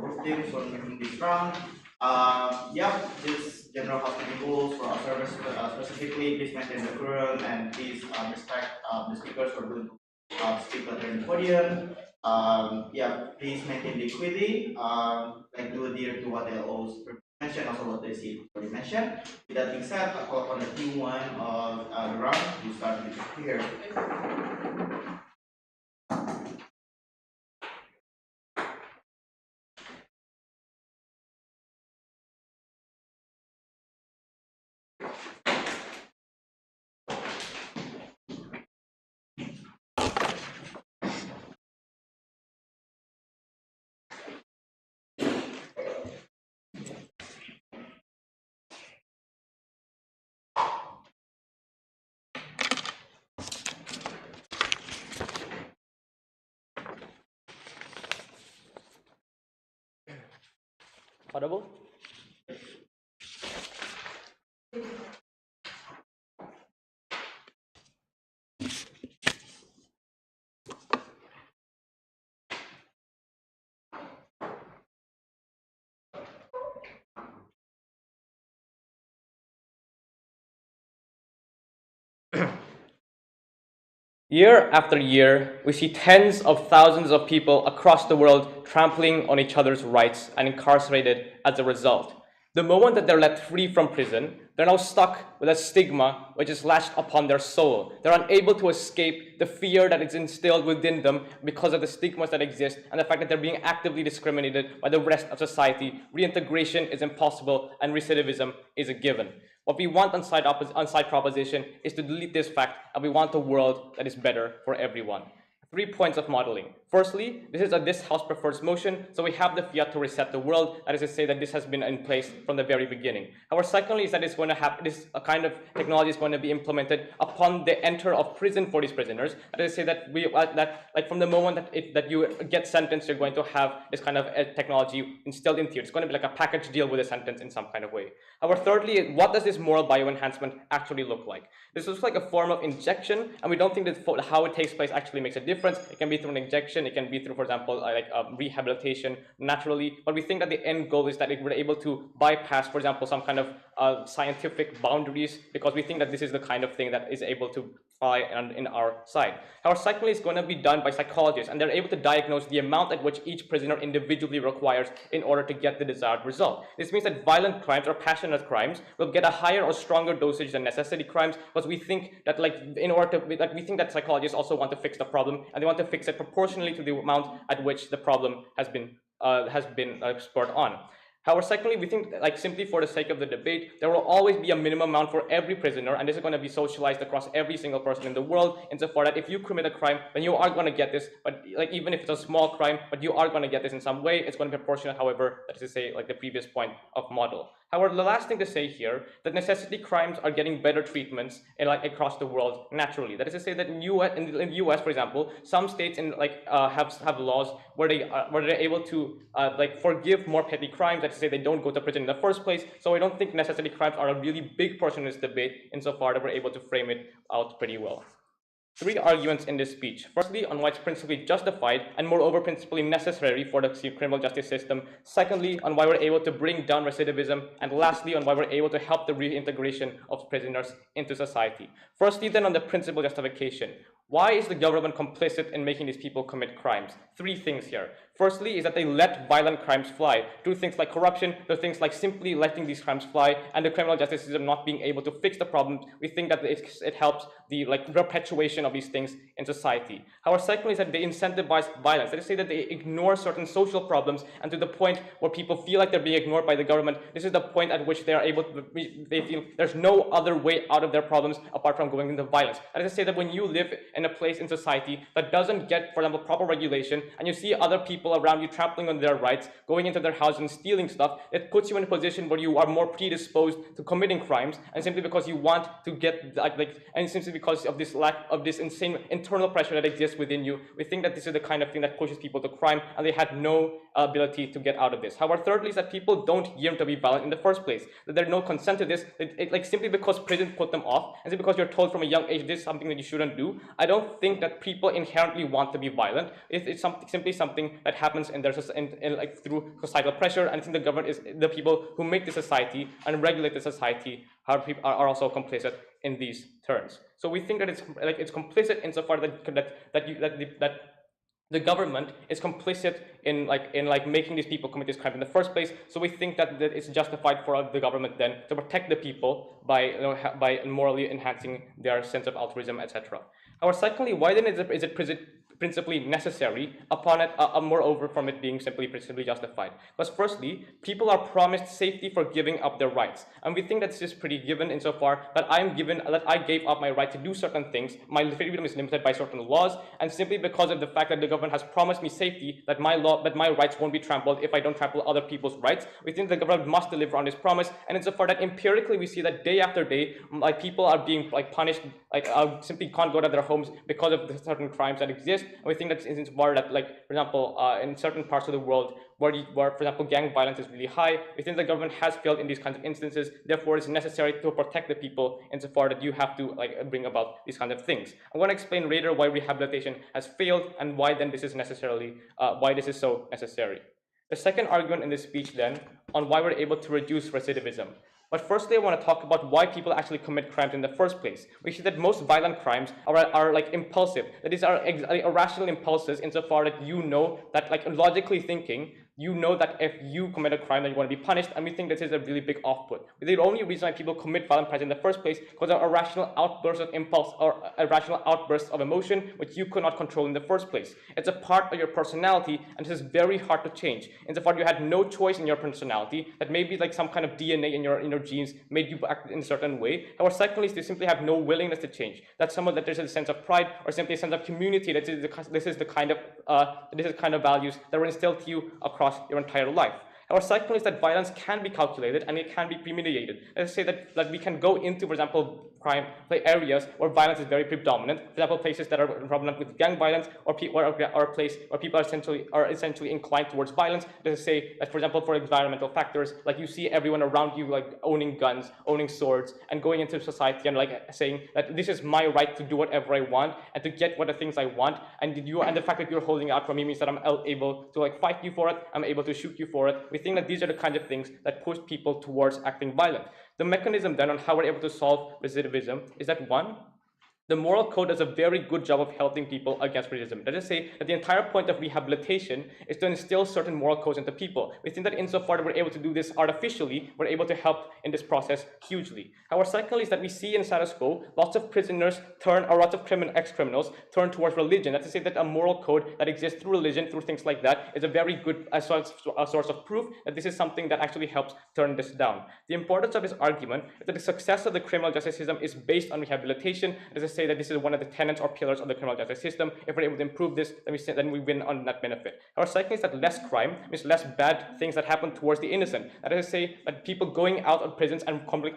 both teams on this round. Yeah, just general housekeeping rules for our service. Specifically, please maintain the quorum and please respect the speakers who are going to speak later in the podium. Yeah, please maintain the equity. Like do adhere to what the LOs mentioned, also what the CE already mentioned. With that being said, I call upon the Q1 of the round to start with here. Audible? Year after year, we see tens of thousands of people across the world trampling on each other's rights and incarcerated as a result. The moment that they're let free from prison, they're now stuck with a stigma which is lashed upon their soul. They're unable to escape the fear that is instilled within them because of the stigmas that exist and the fact that they're being actively discriminated by the rest of society. Reintegration is impossible and recidivism is a given. What we want on side proposition is to delete this fact, and we want a world that is better for everyone. 3 points of modeling. Firstly, this House prefers motion, so we have the fiat to reset the world. That is to say that this has been in place from the very beginning. However, secondly, is that it's going to have this kind of technology is going to be implemented upon the enter of prison for these prisoners. That is to say that like from the moment that you get sentenced, you're going to have this kind of technology instilled into you. It's going to be like a package deal with a sentence in some kind of way. However, thirdly, what does this moral bioenhancement actually look like? This looks like a form of injection, and we don't think that how it takes place actually makes a difference. It can be through an injection, it can be through, for example, rehabilitation naturally, but we think that the end goal is that we're able to bypass, for example, some kind of scientific boundaries, because we think that this is the kind of thing that is able to fly in our side. However, secondly, it's going to be done by psychologists, and they're able to diagnose the amount at which each prisoner individually requires in order to get the desired result. This means that violent crimes or passionate crimes will get a higher or stronger dosage than necessity crimes, because we think that we think that psychologists also want to fix the problem, and they want to fix it proportionally to the amount at which the problem has been spurred on. However, secondly, we think, simply for the sake of the debate, there will always be a minimum amount for every prisoner, and this is going to be socialized across every single person in the world, insofar that if you commit a crime, then you are going to get this, but even if it's a small crime, but you are going to get this in some way. It's going to be proportionate, however, that is to say, like the previous point of model. However, the last thing to say here, that necessity crimes are getting better treatments across the world naturally. That is to say that in the US, for example, some states have laws where they're able to forgive more petty crimes. That is to say they don't go to prison in the first place. So I don't think necessity crimes are a really big portion of this debate, insofar that we're able to frame it out pretty well. 3 arguments in this speech. Firstly, on why it's principally justified and moreover principally necessary for the criminal justice system. Secondly, on why we're able to bring down recidivism. And lastly, on why we're able to help the reintegration of prisoners into society. Firstly, then, on the principal justification. Why is the government complicit in making these people commit crimes? 3 things here. Firstly, is that they let violent crimes fly. Do things like corruption, do things like simply letting these crimes fly, and the criminal justice system not being able to fix the problems. We think that it helps the perpetuation of these things in society. However, secondly, is that they incentivize violence. That is to say that they ignore certain social problems, and to the point where people feel like they're being ignored by the government. This is the point at which they are able to, they feel there's no other way out of their problems apart from going into violence. That is to say that when you live in a place in society that doesn't get, for example, proper regulation, and you see other people around you trampling on their rights, going into their house and stealing stuff, it puts you in a position where you are more predisposed to committing crimes, and simply because you want to get and simply because of this lack of this insane internal pressure that exists within you, we think that this is the kind of thing that pushes people to crime, and they had no ability to get out of this. However, thirdly, is that people don't yearn to be violent in the first place. That there's no consent to this. Simply because prison put them off, and simply because you're told from a young age this is something that you shouldn't do. I don't think that people inherently want to be violent. It's simply something that happens in their like through societal pressure. And I think the government is the people who make the society and regulate the society are also complicit in these terms. So we think that it's complicit insofar that the government is complicit in making these people commit this crime in the first place. So we think that it's justified for the government then to protect the people by by morally enhancing their sense of altruism, etc. However, secondly, why then is it principally necessary upon it, moreover from it being principally justified? Because firstly, people are promised safety for giving up their rights, and we think that this is pretty given insofar that I gave up my right to do certain things. My freedom is limited by certain laws, and simply because of the fact that the government has promised me safety, that my rights won't be trampled if I don't trample other people's rights, we think the government must deliver on this promise. And insofar that empirically we see that day after day, people are being punished, simply can't go to their homes because of the certain crimes that exist. And we think that insofar that, for example, in certain parts of the world where, for example, gang violence is really high, we think the government has failed in these kinds of instances. Therefore, it's necessary to protect the people insofar that you have to bring about these kinds of things. I'm going to explain later why rehabilitation has failed and why then this is why this is so necessary. The second argument in this speech then on why we're able to reduce recidivism. But firstly, I want to talk about why people actually commit crimes in the first place. We see that most violent crimes are impulsive. That is, are irrational impulses insofar that you know that, logically thinking, you know that if you commit a crime, then you want to be punished, and we think this is a really big off-put. The only reason why people commit violent crimes in the first place because of irrational outbursts of impulse or irrational outbursts of emotion which you could not control in the first place. It's a part of your personality, and this is very hard to change. Insofar you had no choice in your personality, that maybe some kind of DNA in your genes made you act in a certain way. However, secondly, they simply have no willingness to change. That's someone that there's a sense of pride or simply a sense of community. This is the kind of values that were instilled to you across your entire life. Our second is that violence can be calculated and it can be premeditated. Let's say that we can go into, for example, areas where violence is very predominant. For example, places that are predominant with gang violence, or a place where people are essentially inclined towards violence. Let's say that, for example, for environmental factors, you see everyone around you owning guns, owning swords, and going into society and saying that this is my right to do whatever I want and to get what the things I want. And the fact that you're holding out for me means that I'm able to fight you for it. I'm able to shoot you for it. We think that these are the kinds of things that push people towards acting violent. The mechanism then on how we're able to solve recidivism is that, one, the moral code does a very good job of helping people against recidivism. That is to say that the entire point of rehabilitation is to instill certain moral codes into people. We think that insofar that we're able to do this artificially, we're able to help in this process hugely. However, secondly, is that we see in status quo, lots of prisoners lots of ex-criminals turn towards religion. That's to say that a moral code that exists through religion, through things like that, is a very good source of proof that this is something that actually helps turn this down. The importance of this argument is that the success of the criminal justice system is based on rehabilitation. As I say, that this is one of the tenets or pillars of the criminal justice system. If we're able to improve this, then we win on that benefit. Our second is that less crime means less bad things that happen towards the innocent. That is to say that people going out of prisons and committing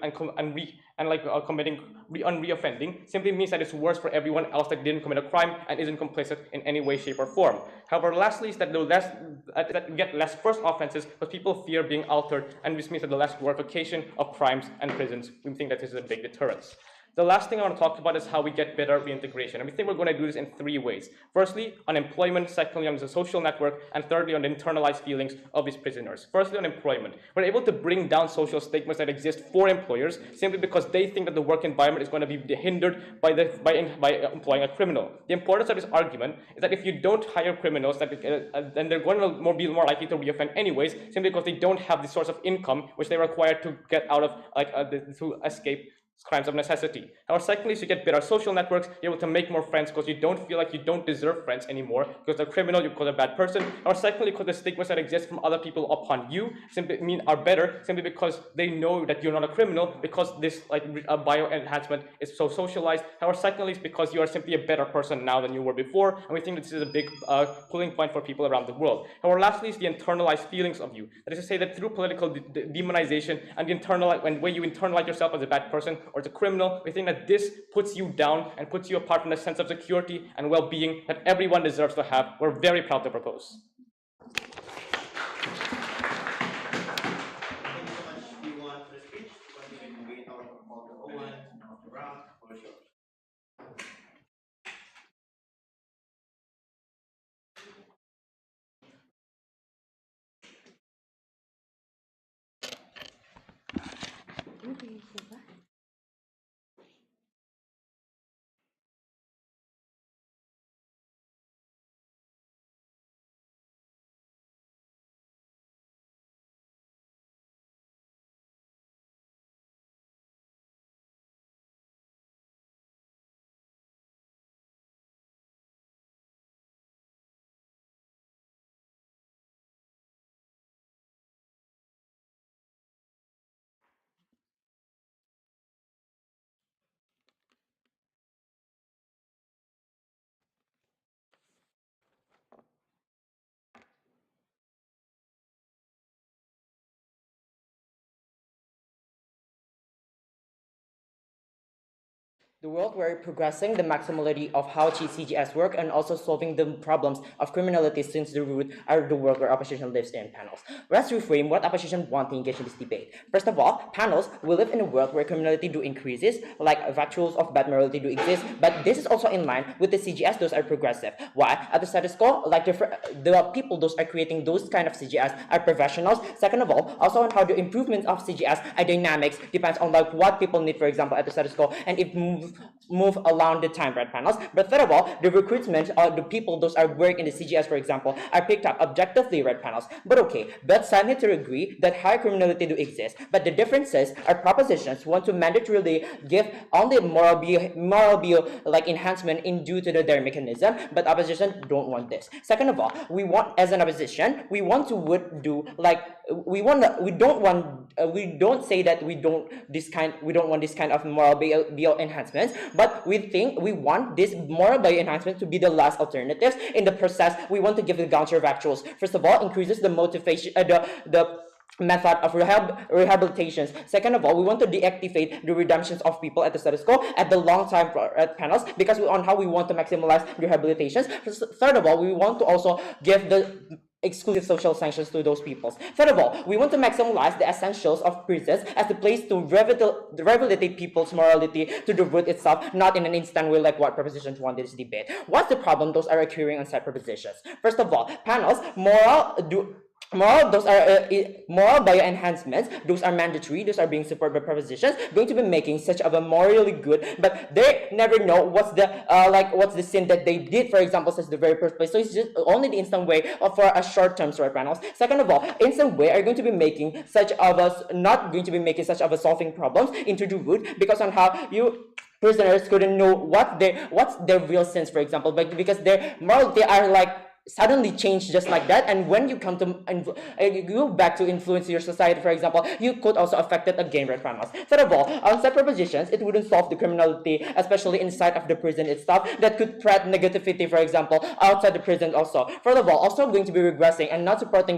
reoffending simply means that it's worse for everyone else that didn't commit a crime and isn't complicit in any way, shape, or form. However, lastly is that that we get less first offenses because people fear being altered, and this means that the less glorification of crimes and prisons. We think that this is a big deterrence. The last thing I want to talk about is how we get better reintegration. And we think we're going to do this in three ways. Firstly, on employment. Secondly, on the social network. And thirdly, on the internalized feelings of these prisoners. Firstly, on employment. We're able to bring down social stigmas that exist for employers simply because they think that the work environment is going to be hindered by employing a criminal. The importance of this argument is that if you don't hire criminals, then they're going to be more likely to reoffend anyways, simply because they don't have the source of income which they require to get out of to escape crimes of necessity. However, secondly, you get better social networks. You're able to make more friends because you don't feel like you don't deserve friends anymore because they're criminal, because they're a bad person. Or secondly, because the stigmas that exist from other people upon you are better simply because they know that you're not a criminal, because this bio enhancement is so socialized. However, secondly, it's because you are simply a better person now than you were before, and we think that this is a big pulling point for people around the world. However, lastly, is the internalized feelings of you. That is to say that through political demonization and when you internalize yourself as a bad person or as a criminal, we think that this puts you down and puts you apart from the sense of security and well-being that everyone deserves to have. We're very proud to propose. Thank you so much, everyone, for the speech. Once again, we our Owen, Dr. Brown, for sure. The world we're progressing the maximality of how CGS work and also solving the problems of criminality since the root are the world where opposition lives in panels. Let's reframe what opposition want to engage in this debate. First of all, panels, we live in a world where criminality do increases, like virtues of bad morality do exist, but this is also in line with the CGS, those are progressive. Why? At the status quo, like the people those are creating those kind of CGS are professionals. Second of all, also on how the improvements of CGS are dynamics, depends on like what people need, for example, at the status quo, and it move along the time, right, panels. But third of all, the recruitment of the people those are work in the CGS, for example, are picked up objectively, right, panels. But okay, but some need to agree that high criminality do exist, but the differences are propositions want to mandatorily give only moral view like enhancement in due to their mechanism, but opposition don't want this. Second of all, we want as an opposition, we want to would do like we don't say that we don't want this kind of moral bio enhancements, but we want this moral bio enhancement to be the last alternatives. In the process, we want to give the counterfactuals. First of all, increases the motivation, the method of rehabilitations. Second of all, we want to deactivate the redemptions of people at the status quo at the long time panels, because on how we want to maximize rehabilitations. Third of all, we want to also give the exclusive social sanctions to those peoples. Third of all, we want to maximize the essentials of prisons as the place to rehabilitate people's morality to the root itself, not in an instant way like what propositions want this debate. What's the problem? Those are occurring on said propositions. First of all, panels, those are moral bio enhancements. Those are mandatory. Those are being supported by propositions. Going to be making such of a morally good, but they never know what's the sin that they did, for example, since the very first place. So it's just only the instant way for a short term story panels. Second of all, instant way are going to be making such of us not going to be making such of a solving problems into the root, because on how you prisoners couldn't know what's their real sins, for example, but because their morality are like suddenly change just like that, and when you come to you go back to influence your society, for example, you could also affect it again, right, panels. Third of all, on such propositions, it wouldn't solve the criminality, especially inside of the prison itself, that could threat negativity, for example, outside the prison also. Further of all, also going to be regressing and not supporting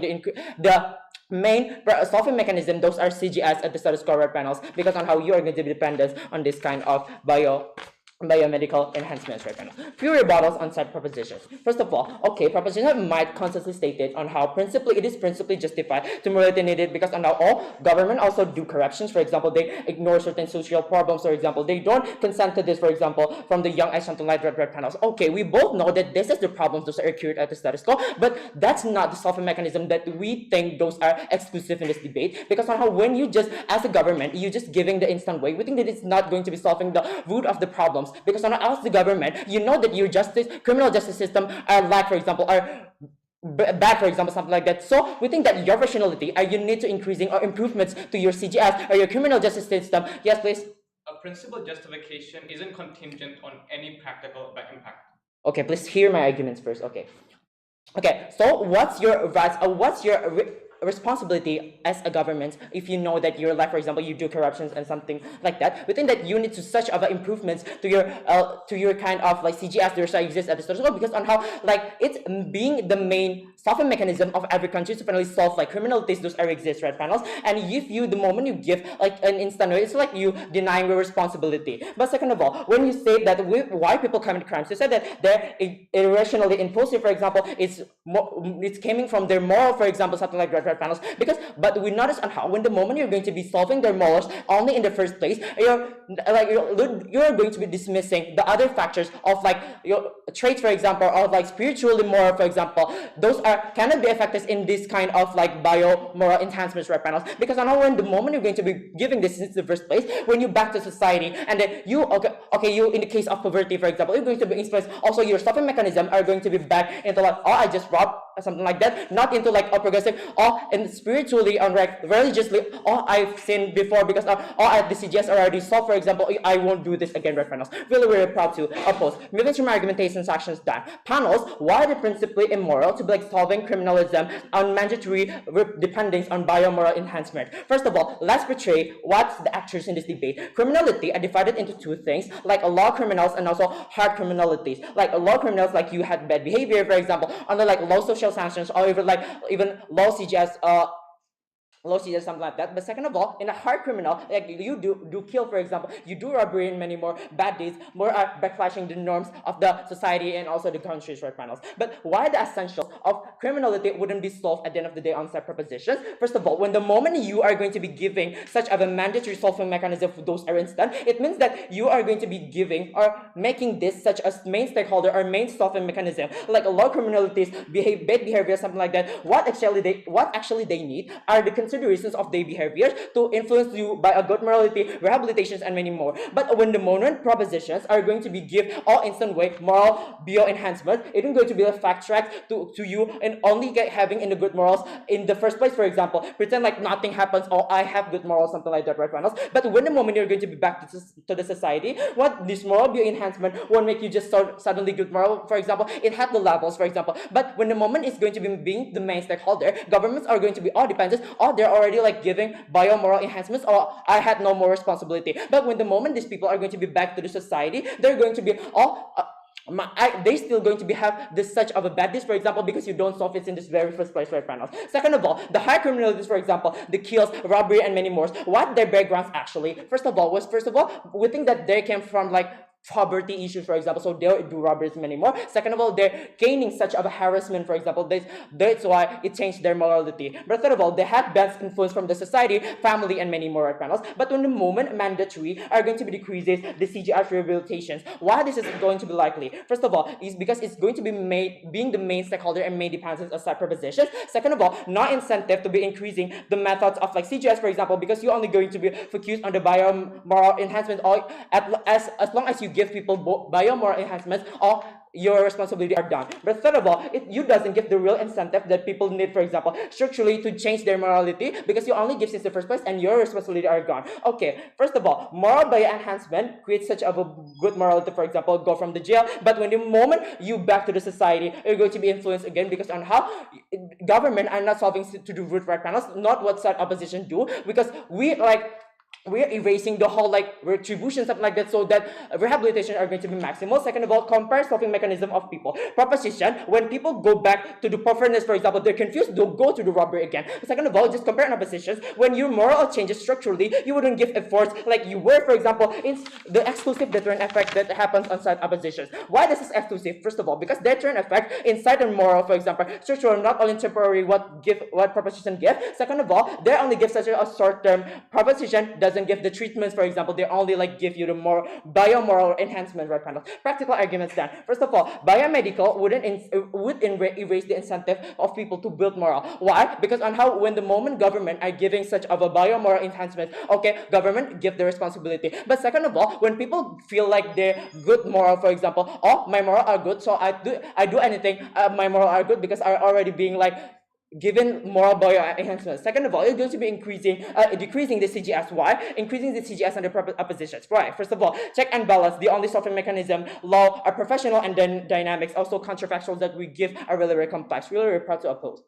the main solving mechanism. Those are CGS at the status quo, right, panels, because on how you are going to be dependent on this kind of biomedical enhancements, right now. Few rebuttals on said propositions. First of all, okay, proposition might consistently stated on how it is principally justified to morality needed, because on how all government also do corruptions. For example, they ignore certain social problems. For example, they don't consent to this, for example, from the young age something like red panels. Okay, we both know that this is the problems those are occurred at the status quo, but that's not the solving mechanism that we think those are exclusive in this debate, because on how when you just as a government you just giving the instant way, we think that it's not going to be solving the root of the problems, because on as the government, you know that your criminal justice system are like, for example, are bad, for example, something like that. So we think that your rationality are you need to increasing or improvements to your CGS or your criminal justice system. Yes, please. A principal justification isn't contingent on any practical impact. Okay, please hear my arguments first. Okay. So what's your rights? What's your responsibility as a government if you know that your life, for example, you do corruptions and something like that? We think that you need to such of improvements to your kind of like CGS there exists at the status quo, because on how like it's being the main solving mechanism of every country to finally solve like criminalities those are exist, right, panels. And if you the moment you give like an instant way, it's like you denying your responsibility. But second of all, when you say that why people commit crimes, you said that they're irrationally impulsive, for example, it's coming from their moral, for example, something like red panels. But we notice on how when the moment you're going to be solving their morals only in the first place, you're going to be dismissing the other factors of like your traits, for example, or like spiritually moral, for example. Those cannot be affected in this kind of like moral enhancements, right, panels, because I know when the moment you're going to be giving this in the first place, when you back to society, and then you in the case of poverty, for example, you're going to be influenced. Also, your stopping mechanism are going to be back into like, oh, I just robbed something like that, not into like a progressive, and spiritually and like religiously, I've sinned before because the CGS already solved, for example, I won't do this again, right, panels. Really, really proud to oppose. Moving to my argumentation sections done. Panels, why are they principally immoral to be like solving criminalism on mandatory dependence on biomoral enhancement? First of all, let's portray what's the actors in this debate. Criminality are divided into two things, like law criminals and also hard criminalities. Like law criminals, like you had bad behavior, for example, under like low social sanctions, or even low CGS low CGS, something like that. But second of all, in a hard criminal, like you do kill, for example, you do robbery and many more bad deeds, more are backlashing the norms of the society and also the country's right panels. But why the essentials of criminality wouldn't be solved at the end of the day on set propositions? First of all, when the moment you are going to be giving such of a mandatory solving mechanism for those errands done, it means that you are going to be giving or making this such a main stakeholder or main solving mechanism, like a low criminalities, bad behavior, something like that. What actually they need are the considerations of their behaviors to influence you by a good morality, rehabilitations, and many more. But when the moment propositions are going to be give all instant way moral bio enhancement, it is going to be a fact track to you and only get having in the good morals in the first place. For example, pretend like nothing happens or I have good morals, something like that, right, finals. But when the moment you're going to be back to the society, what this moral bio enhancement won't make you just suddenly good moral. For example, it had the levels, for example. But when the moment is going to be being the main stakeholder, governments are going to be all dependent, or they're already like giving biomoral enhancements, or I had no more responsibility. But when the moment these people are going to be back to the society, they're going to be all they still going to be have this such of a bad dish, for example, because you don't solve it in this very first place, right, panels. Second of all, the high criminalities, for example, the kills, robbery, and many more. What their backgrounds actually? First of all, we think that they came from like poverty issues, for example, so they do robberies anymore. Second of all, they're gaining such of a harassment, for example. That's why it changed their morality. But third of all, they had bad influence from the society, family, and many more panels. But when the moment mandatory are going to be decreases the CGI rehabilitations, why this is going to be likely? First of all, is because it's going to be being the main stakeholder and main dependence of side propositions. Second of all, not incentive to be increasing the methods of like CGS, for example, because you're only going to be focused on the biomoral enhancement, or as long as you give people biomoral enhancements, or your responsibility are done. But third of all, you doesn't give the real incentive that people need, for example, structurally to change their morality, because you only give since the first place and your responsibility are gone. Okay, first of all, moral bio enhancement creates such of a good morality, for example, go from the jail. But when the moment you back to the society, you're going to be influenced again, because on how government are not solving to do root right panels, not what side opposition do, because we're erasing the whole like retribution, something like that, so that rehabilitation are going to be maximal. Second of all, compare solving mechanism of people. Proposition, when people go back to the performance, for example, they're confused, they'll go to the robbery again. Second of all, just compare oppositions. When your moral changes structurally, you wouldn't give efforts like you were, for example, in the exclusive deterrent effect that happens on side oppositions. Why this is exclusive? First of all, because deterrent effect inside the moral, for example, structural, not only temporary, what proposition give. Second of all, they only give such a short-term proposition, doesn't give the treatments, for example, they only like give you the more biomoral enhancement, right, panel. Practical arguments then. First of all, biomedical would erase the incentive of people to build moral. Why? Because on how when the moment government are giving such of a biomoral enhancement, okay, government give the responsibility. But second of all, when people feel like they're good moral, for example, oh, my moral are good, so I do anything, my moral are good because are already being like given moral bio enhancements. Second of all, it's going to be decreasing the CGS. Why? Increasing the CGS under oppositions. Why? First of all, check and balance, the only solving mechanism, law, are professional, and then dynamics, also counterfactuals that we give are really, very complex. Really, very proud to oppose.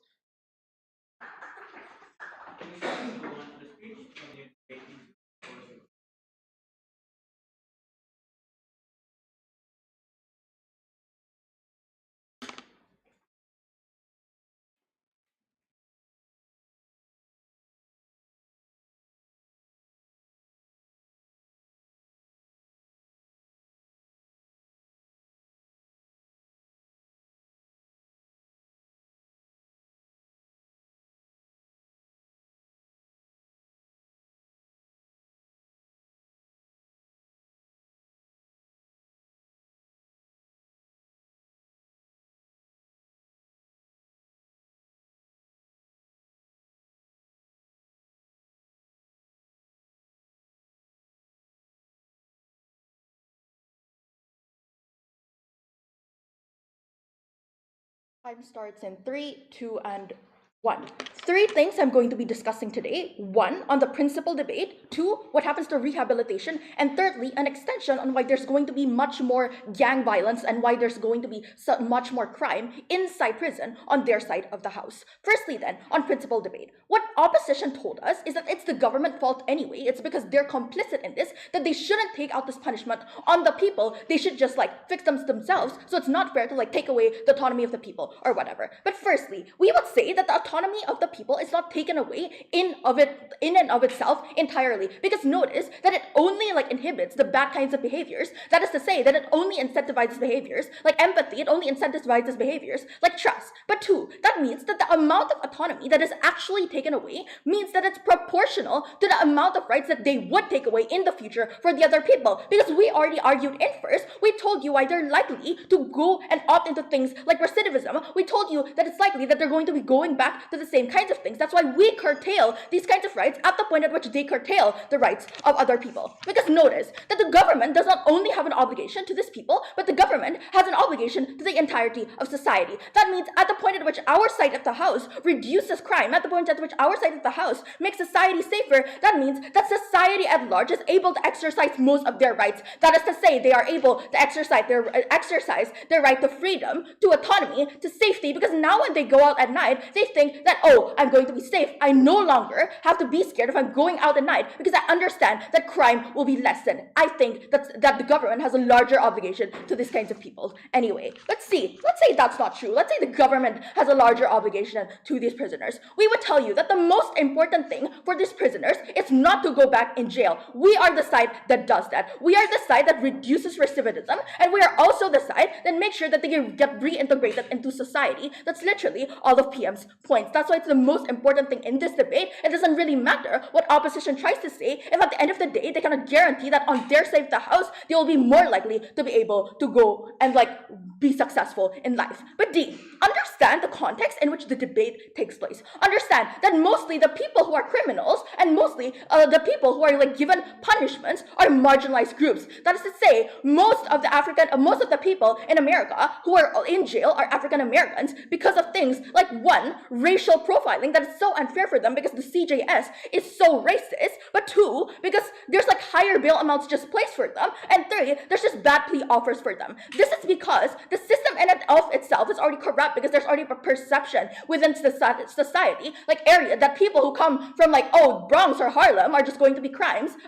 Time starts in three, two, and one. Three things I'm going to be discussing today. One, on the principal debate. Two, what happens to rehabilitation. And thirdly, an extension on why there's going to be much more gang violence and why there's going to be so much more crime inside prison on their side of the house. Firstly then, on principal debate. What opposition told us is that it's the government fault anyway. It's because they're complicit in this that they shouldn't take out this punishment on the people. They should just like fix themselves. So it's not fair to like take away the autonomy of the people or whatever. But firstly, we would say that the autonomy of the people is not taken away in and of itself entirely. Because notice that it only like inhibits the bad kinds of behaviors. That is to say that it only incentivizes behaviors like empathy, it only incentivizes behaviors like trust. But two, that means that the amount of autonomy that is actually taken away means that it's proportional to the amount of rights that they would take away in the future for the other people. Because we already argued in first, we told you why they're likely to go and opt into things like recidivism. We told you that it's likely that they're going to be going back to the same kinds of things. That's why we curtail these kinds of rights at the point at which they curtail the rights of other people. Because notice that the government does not only have an obligation to these people, but the government has an obligation to the entirety of society. That means at the point at which our side of the house reduces crime, at the point at which our side of the house makes society safer, that means that society at large is able to exercise most of their rights. That is to say, they are able to exercise their right to freedom, to autonomy, to safety, because now when they go out at night, they think that, oh, I'm going to be safe. I no longer have to be scared if I'm going out at night because I understand that crime will be lessened. I think that the government has a larger obligation to these kinds of people. Anyway, let's say that's not true. Let's say the government has a larger obligation to these prisoners. We would tell you that the most important thing for these prisoners is not to go back in jail. We are the side that does that. We are the side that reduces recidivism, and we are also the side that makes sure that they get reintegrated into society. That's literally all of PM's points. That's why it's the most important thing in this debate. It doesn't really matter what opposition tries to say if at the end of the day they cannot guarantee that on their side of the house they will be more likely to be able to go and be successful in life. But D, understand the context in which the debate takes place. Understand that mostly the people who are criminals and mostly the people who are given punishments are marginalized groups. That is to say, most of the people in America who are in jail are African Americans because of things like, one, racial profiling that is so unfair for them because the CJS is so racist, but two, because there's higher bail amounts just placed for them, and three, there's just bad plea offers for them. This is because the system in and of itself is already corrupt because there's already a perception within society, area that people who come from Bronx or Harlem are just going to be criminals,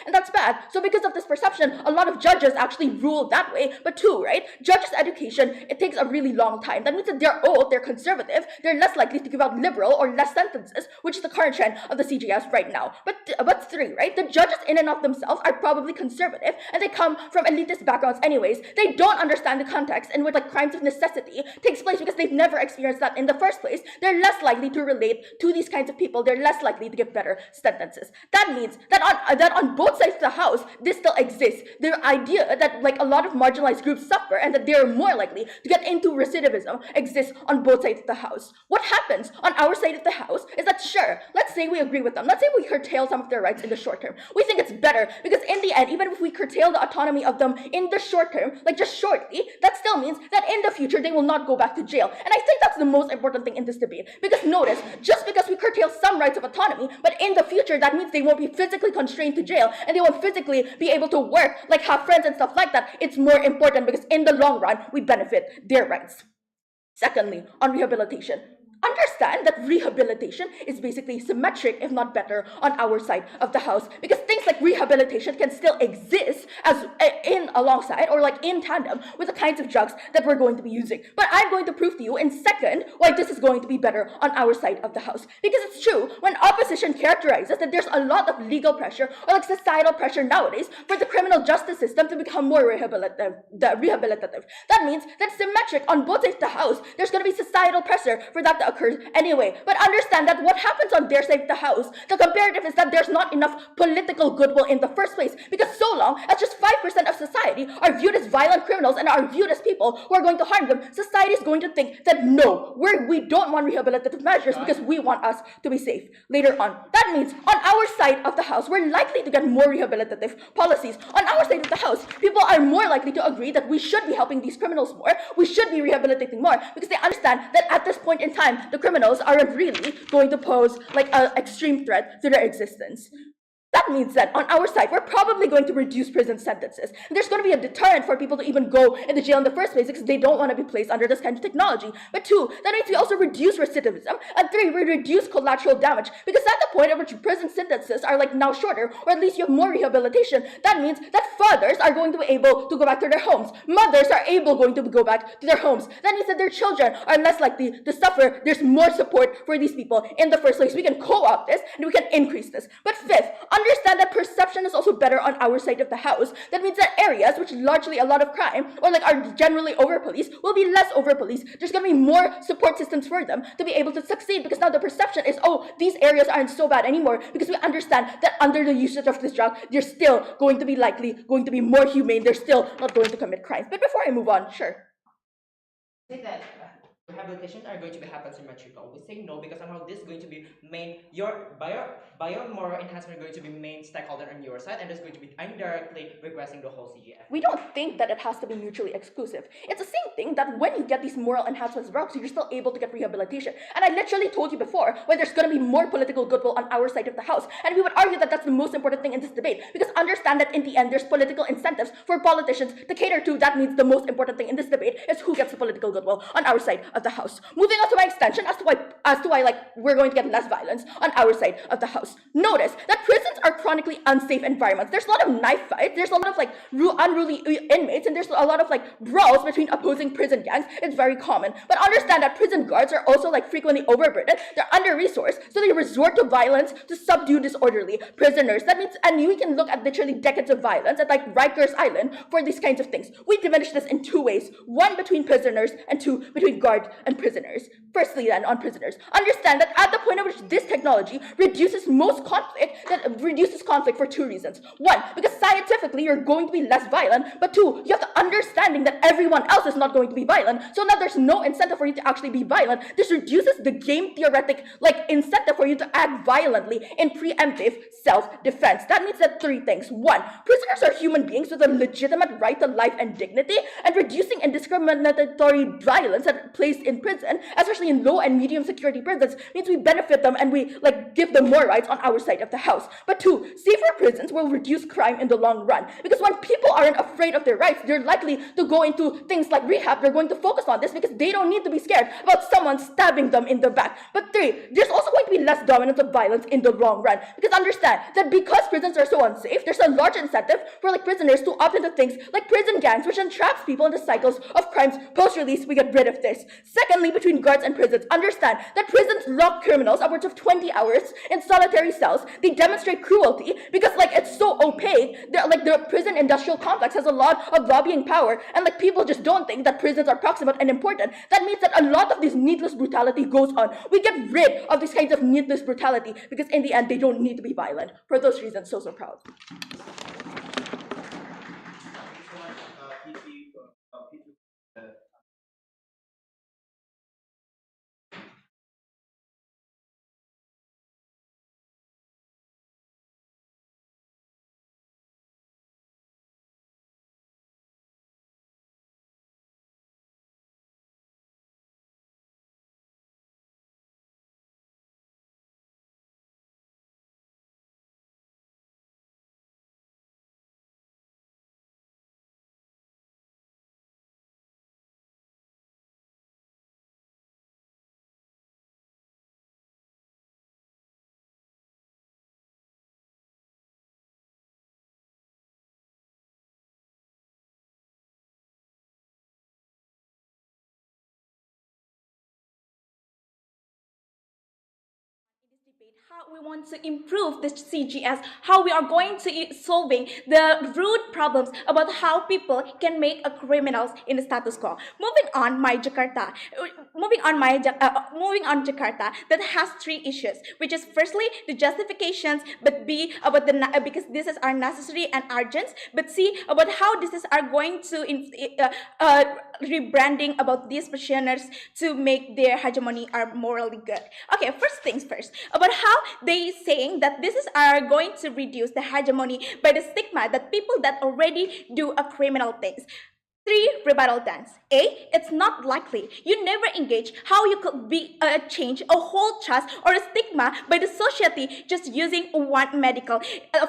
and that's bad. So because of this perception, a lot of judges actually rule that way. But two, right? Judges' education, it takes a really long time. That means that they're old, they're conservative, they're less likely to give out liberal or less sentences, which is the current trend of the CGS right now. But three, right? The judges in and of themselves are probably conservative, and they come from elitist backgrounds anyways. They don't understand the context in which crimes of necessity takes place because they've never experienced that in the first place. They're less likely to relate to these kinds of people. They're less likely to give better sentences. That means that on both sides of the house, this still exists. The idea that a lot of marginalized groups suffer and that they're more likely to get into recidivism exists on both sides of the house. What happens on our side of the house is that, sure, let's say we agree with them. Let's say we curtail some of their rights in the short term. We think it's better because in the end, even if we curtail the autonomy of them in the short term, just shortly, that still means that in the future, they will not go back to jail. And I think that's the most important thing in this debate. Because notice, just because we curtail some rights of autonomy, but in the future, that means they won't be physically constrained to jail and they won't physically be able to work, have friends and stuff like that. It's more important because in the long run, we benefit their rights. Secondly, on rehabilitation. Understand that rehabilitation is basically symmetric, if not better, on our side of the house, because things like rehabilitation can still exist as alongside or in tandem with the kinds of drugs that we're going to be using. But I'm going to prove to you in second why this is going to be better on our side of the house, because it's true when opposition characterizes that there's a lot of legal pressure or societal pressure nowadays for the criminal justice system to become more rehabilitative. That means that symmetric on both sides of the house, there's going to be societal pressure for that to occur anyway. But understand that what happens on their side of the house, the comparative is that there's not enough political goodwill in the first place, because so long as just 5% of society are viewed as violent criminals and are viewed as people who are going to harm them, society is going to think that no, we don't want rehabilitative measures because we want us to be safe later on. That means on our side of the house, we're likely to get more rehabilitative policies. On our side of the house, people are more likely to agree that we should be helping these criminals more, we should be rehabilitating more, because they understand that at this point in time, the criminals aren't really going to pose an extreme threat to their existence. That means that on our side, we're probably going to reduce prison sentences. And there's going to be a deterrent for people to even go into jail in the first place because they don't want to be placed under this kind of technology. But two, that means we also reduce recidivism. And three, we reduce collateral damage. Because at the point at which prison sentences are like now shorter, or at least you have more rehabilitation, that means that fathers are going to be able to go back to their homes. Mothers are going to go back to their homes. That means that their children are less likely to suffer. There's more support for these people in the first place. We can co-opt this and we can increase this. But fifth, understand that perception is also better on our side of the house. That means that areas which largely a lot of crime or like are generally over-policed will be less over-policed. There's going to be more support systems for them to be able to succeed because now the perception is, oh, these areas aren't so bad anymore because we understand that under the usage of this drug, they're still going to be going to be more humane. They're still not going to commit crimes. But before I move on, sure. Say that rehabilitations are going to be happen symmetrical. We say no because somehow this is going to be main biomoral enhancement are going to be main stakeholder on your side, and it's going to be indirectly regressing the whole CGF. We don't think that it has to be mutually exclusive. It's the same thing that when you get these moral enhancements drugs, you're still able to get rehabilitation. And I literally told you before when there's going to be more political goodwill on our side of the house. And we would argue that that's the most important thing in this debate because understand that in the end, there's political incentives for politicians to cater to. That means the most important thing in this debate is who gets the political goodwill on our side of the house. Moving on to my extension as to why like we're going to get less violence on our side of the house. Notice that prisons are chronically unsafe environments. There's a lot of knife fights. There's a lot of like unruly inmates, and there's a lot of like brawls between opposing prison gangs. It's very common. But understand that prison guards are also like frequently overburdened. They're under-resourced, so they resort to violence to subdue disorderly prisoners. That means, and we can look at literally decades of violence at like Rikers Island for these kinds of things. We diminish this in two ways: one between prisoners, and two between guard and prisoners. Firstly, then on prisoners, understand that at the point at which this technology reduces conflict for two reasons. One, because scientifically you're going to be less violent, but two, you have the understanding that everyone else is not going to be violent, so now there's no incentive for you to actually be violent. This reduces the game theoretic incentive for you to act violently in preemptive self-defense. That means that three things. One, prisoners are human beings with a legitimate right to life and dignity, and reducing indiscriminatory violence that placed in prison, especially in low and medium security prisons, means we benefit them and we give them more rights on our side of the house. But two, safer prisons will reduce crime in the long run, because when people aren't afraid of their rights, they're likely to go into things like rehab. They're going to focus on this because they don't need to be scared about someone stabbing them in the back. But three, there's also going to be less dominance of violence in the long run, because understand that because prisons are so unsafe, there's a large incentive for prisoners to opt into things like prison gangs, which entraps people into cycles of crimes. Post-release, we get rid of this. Secondly, between guards and prisons, understand that prisons lock criminals upwards of 20 hours in solitary cells. They demonstrate cruelty because it's so opaque. The prison industrial complex has a lot of lobbying power, and people just don't think that prisons are proximate and important. That means that a lot of this needless brutality goes on. We get rid of these kinds of needless brutality because in the end they don't need to be violent. For those reasons, so proud. Debate how we want to improve the CGS, how we are going to solving the root problems about how people can make a criminals in the status quo. Moving on Jakarta that has three issues, which is firstly the justifications, but B about because this is are necessary and urgent, but C about how this is are going to rebranding about these prisoners to make their hegemony are morally good. Okay, first things first, about how they saying that this is are going to reduce the hegemony by the stigma that people that already do a criminal things. 3. Rebuttal dance. A. It's not likely. You never engage how you could be change a whole trust or a stigma by the society just using one medical.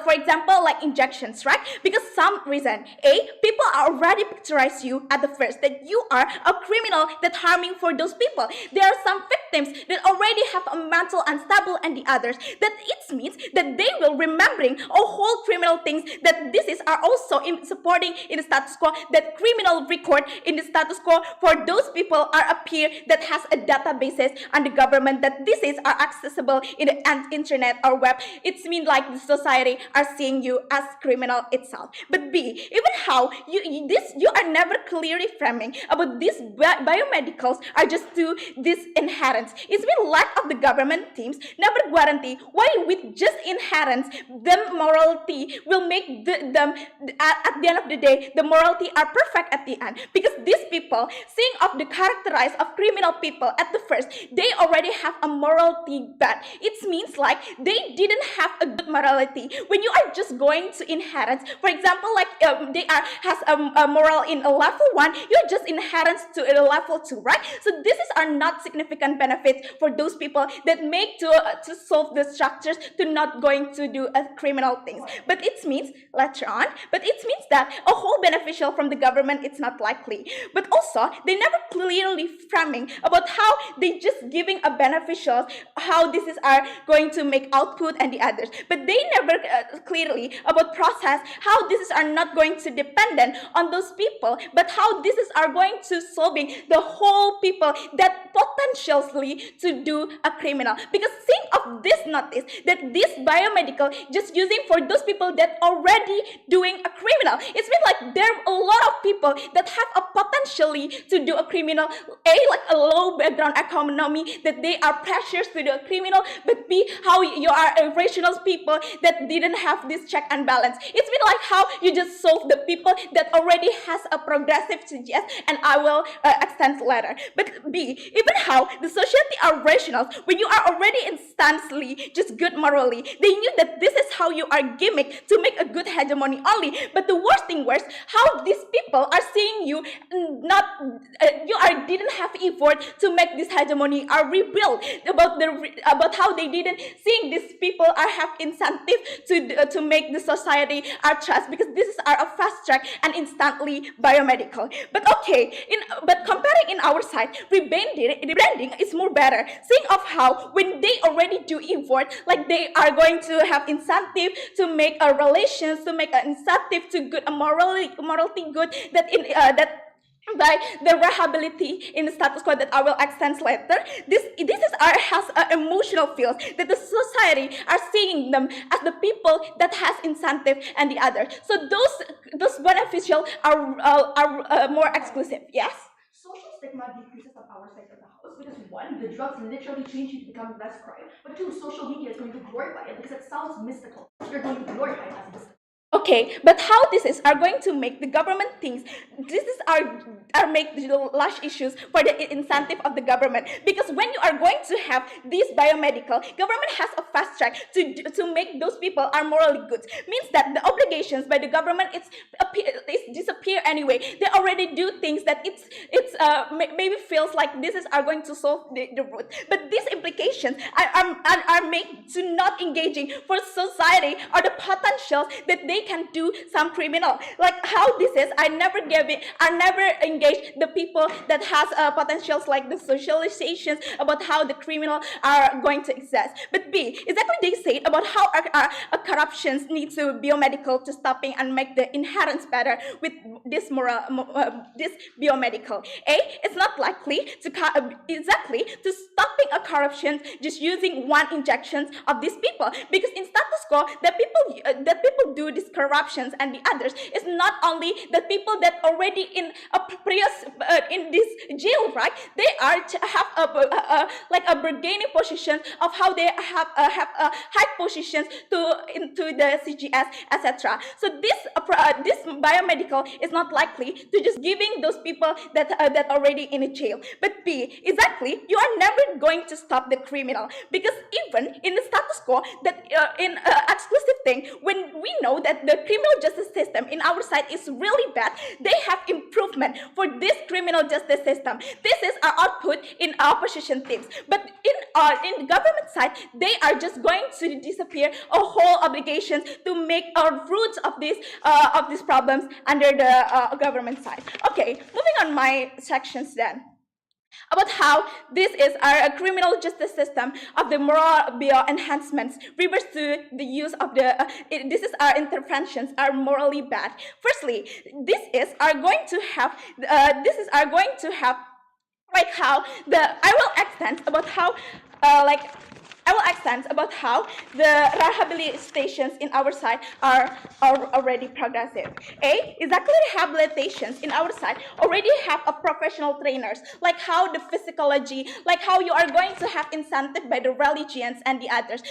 For example, like injections, right? Because some reason. A. People are already picturize you at the first that you are a criminal that harming for those people. There are some victims that already have a mental unstable and the others. That it means that they will remembering a whole criminal things that this is are also in supporting in the status quo, that criminal record in the status quo for those people are appear that has a databases on the government that this is are accessible in the internet or web. It's mean like the society are seeing you as criminal itself. But B, even how you are never clearly framing about these biomedicals are just to this inherent. It's been lack of the government teams never guarantee why with just inherent the morality will make them at the end of the day the morality are perfect at the end, because these people seeing of the characterize of criminal people at the first they already have a morality bad. It means like they didn't have a good morality. When you are just going to inherit, for example, like they are has a moral in a level 1, you're just inherent to a level 2, right? So this is are not significant benefits for those people that make to solve the structures to not going to do criminal things. But it means later on, but it means that a whole beneficial from the government it's not likely. But also they never clearly framing about how they just giving a beneficial, how this is are going to make output and the others. But they never clearly about process how this is are not going to dependent on those people, but how this is are going to solving the whole people that potentially to do a criminal. Because think of this notice that this biomedical just using for those people that already doing a criminal. It's been like there are a lot of people that have a potentially to do a criminal, A, like a low background economy that they are pressures to do a criminal, but B, how you are a rational people that didn't have this check and balance. It's been like how you just solve the people that already has a progressive suggest, and I will extend later. But B, even how the society are rational when you are already instantly just good morally. They knew that this is how you are gimmick to make a good hegemony only. But the worst thing was how these people are seeing you not you are didn't have effort to make this hegemony are rebuilt about how they didn't seeing these people are have incentive to make the society are trust, because this is are a fast track and instantly biomedical. But okay, but comparing in our side, rebranding is more better. Think of how when they already do effort, like they are going to have incentive to make a relations, to make an incentive to good a morality good that in that by the rehabilitation in the status quo that I will extend later. This is our has emotional feels that the society are seeing them as the people that has incentive and the other. So those beneficial are more exclusive. Yes. Social stigma decreases on our side of the house because one, the drugs literally change you to become less crime, but two, social media is going to glorify it because it sounds mystical. You're going to glorify it as mystical. Okay, but how this is are going to make the government things, this is are make the large issues for the incentive of the government, because when you are going to have these biomedical, government has a fast track to make those people are morally good, means that the obligations by the government it's disappear anyway. They already do things that it's maybe feels like this is are going to solve the root, but these implications are made to not engaging for society or the potentials that they can do some criminal. Like how this is, I never engage the people that has potentials like the socializations about how the criminal are going to exist. But B, exactly they say about how corruptions need to biomedical to stopping and make the inherence better with this this biomedical. A, it's not likely to exactly to stopping a corruption just using one injection of these people, because in status quo that people do this corruptions and the others is not only the people that already in a previous in this jail, right? They are have like a bargaining position of how they have high positions into the CGS, etc. So this biomedical is not likely to just giving those people that already in a jail. But B, exactly, you are never going to stop the criminal, because even in the status quo that in exclusive thing, when we know that the criminal justice system in our side is really bad, they have improvement for this criminal justice system. This is our output in opposition teams. But in government side, they are just going to disappear a whole obligations to make roots of these problems under the government side. Okay, moving on my sections then, about how this is our criminal justice system of the moral bio enhancements refers to the use of this is our interventions are morally bad. Firstly, this is are going to have like how I will extend about how the rehabilitations in our side are already progressive. Exactly, rehabilitations in our side already have a professional trainers, like how the physiology, like how you are going to have incentive by the religions and the others.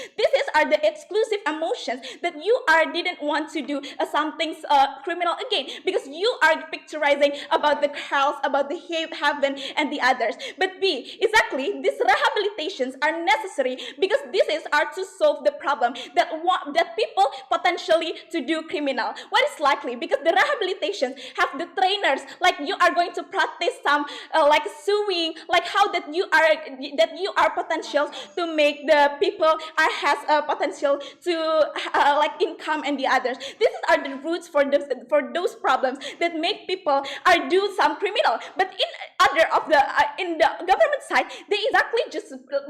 Are the exclusive emotions that you didn't want to do something criminal again, because you are picturizing about the hells, about the heaven and the others. But exactly, these rehabilitations are necessary because this is to solve the problem that people potentially to do criminal. What is likely? Because the rehabilitations have the trainers, like you are going to practice some like suing, like how that you are potential to make the people has a potential to like income and the others. These are the roots for those problems that make people do some criminal. But in the government side, they exactly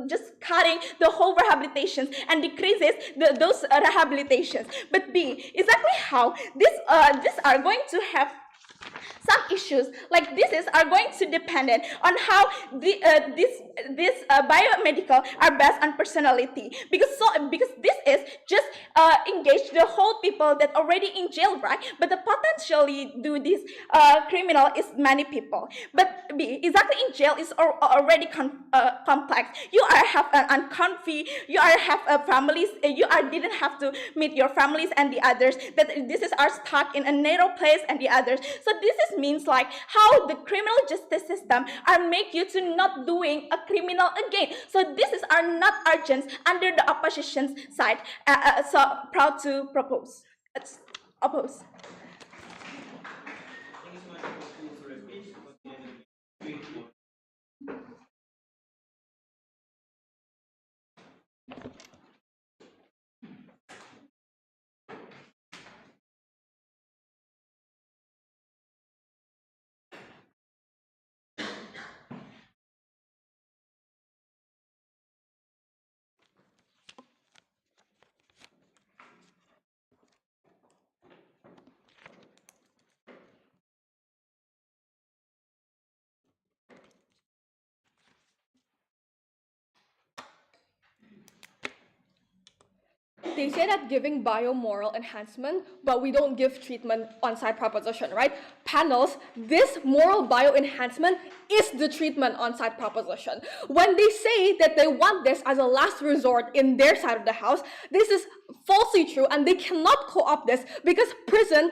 just cutting the whole rehabilitations and decreases those rehabilitations. But exactly how these are going to have some issues, like are going to dependent on how this biomedical are based on personality, because this is just engage the whole people that already in jail, right? But the potentially do this criminal is many people. But exactly in jail is already complex. You have an uncomfy, you have families, you didn't have to meet your families and the others, that are stuck in a narrow place and the others. So means like how the criminal justice system make you to not doing a criminal again. So are not urgent under the opposition side. So proud to propose. Oppose. They say that giving biomoral enhancement, but we don't give treatment on-site proposition, right? Panels, this moral bio-enhancement is the treatment on-site proposition. When they say that they want this as a last resort in their side of the house, this is falsely true, and they cannot co-opt this because prison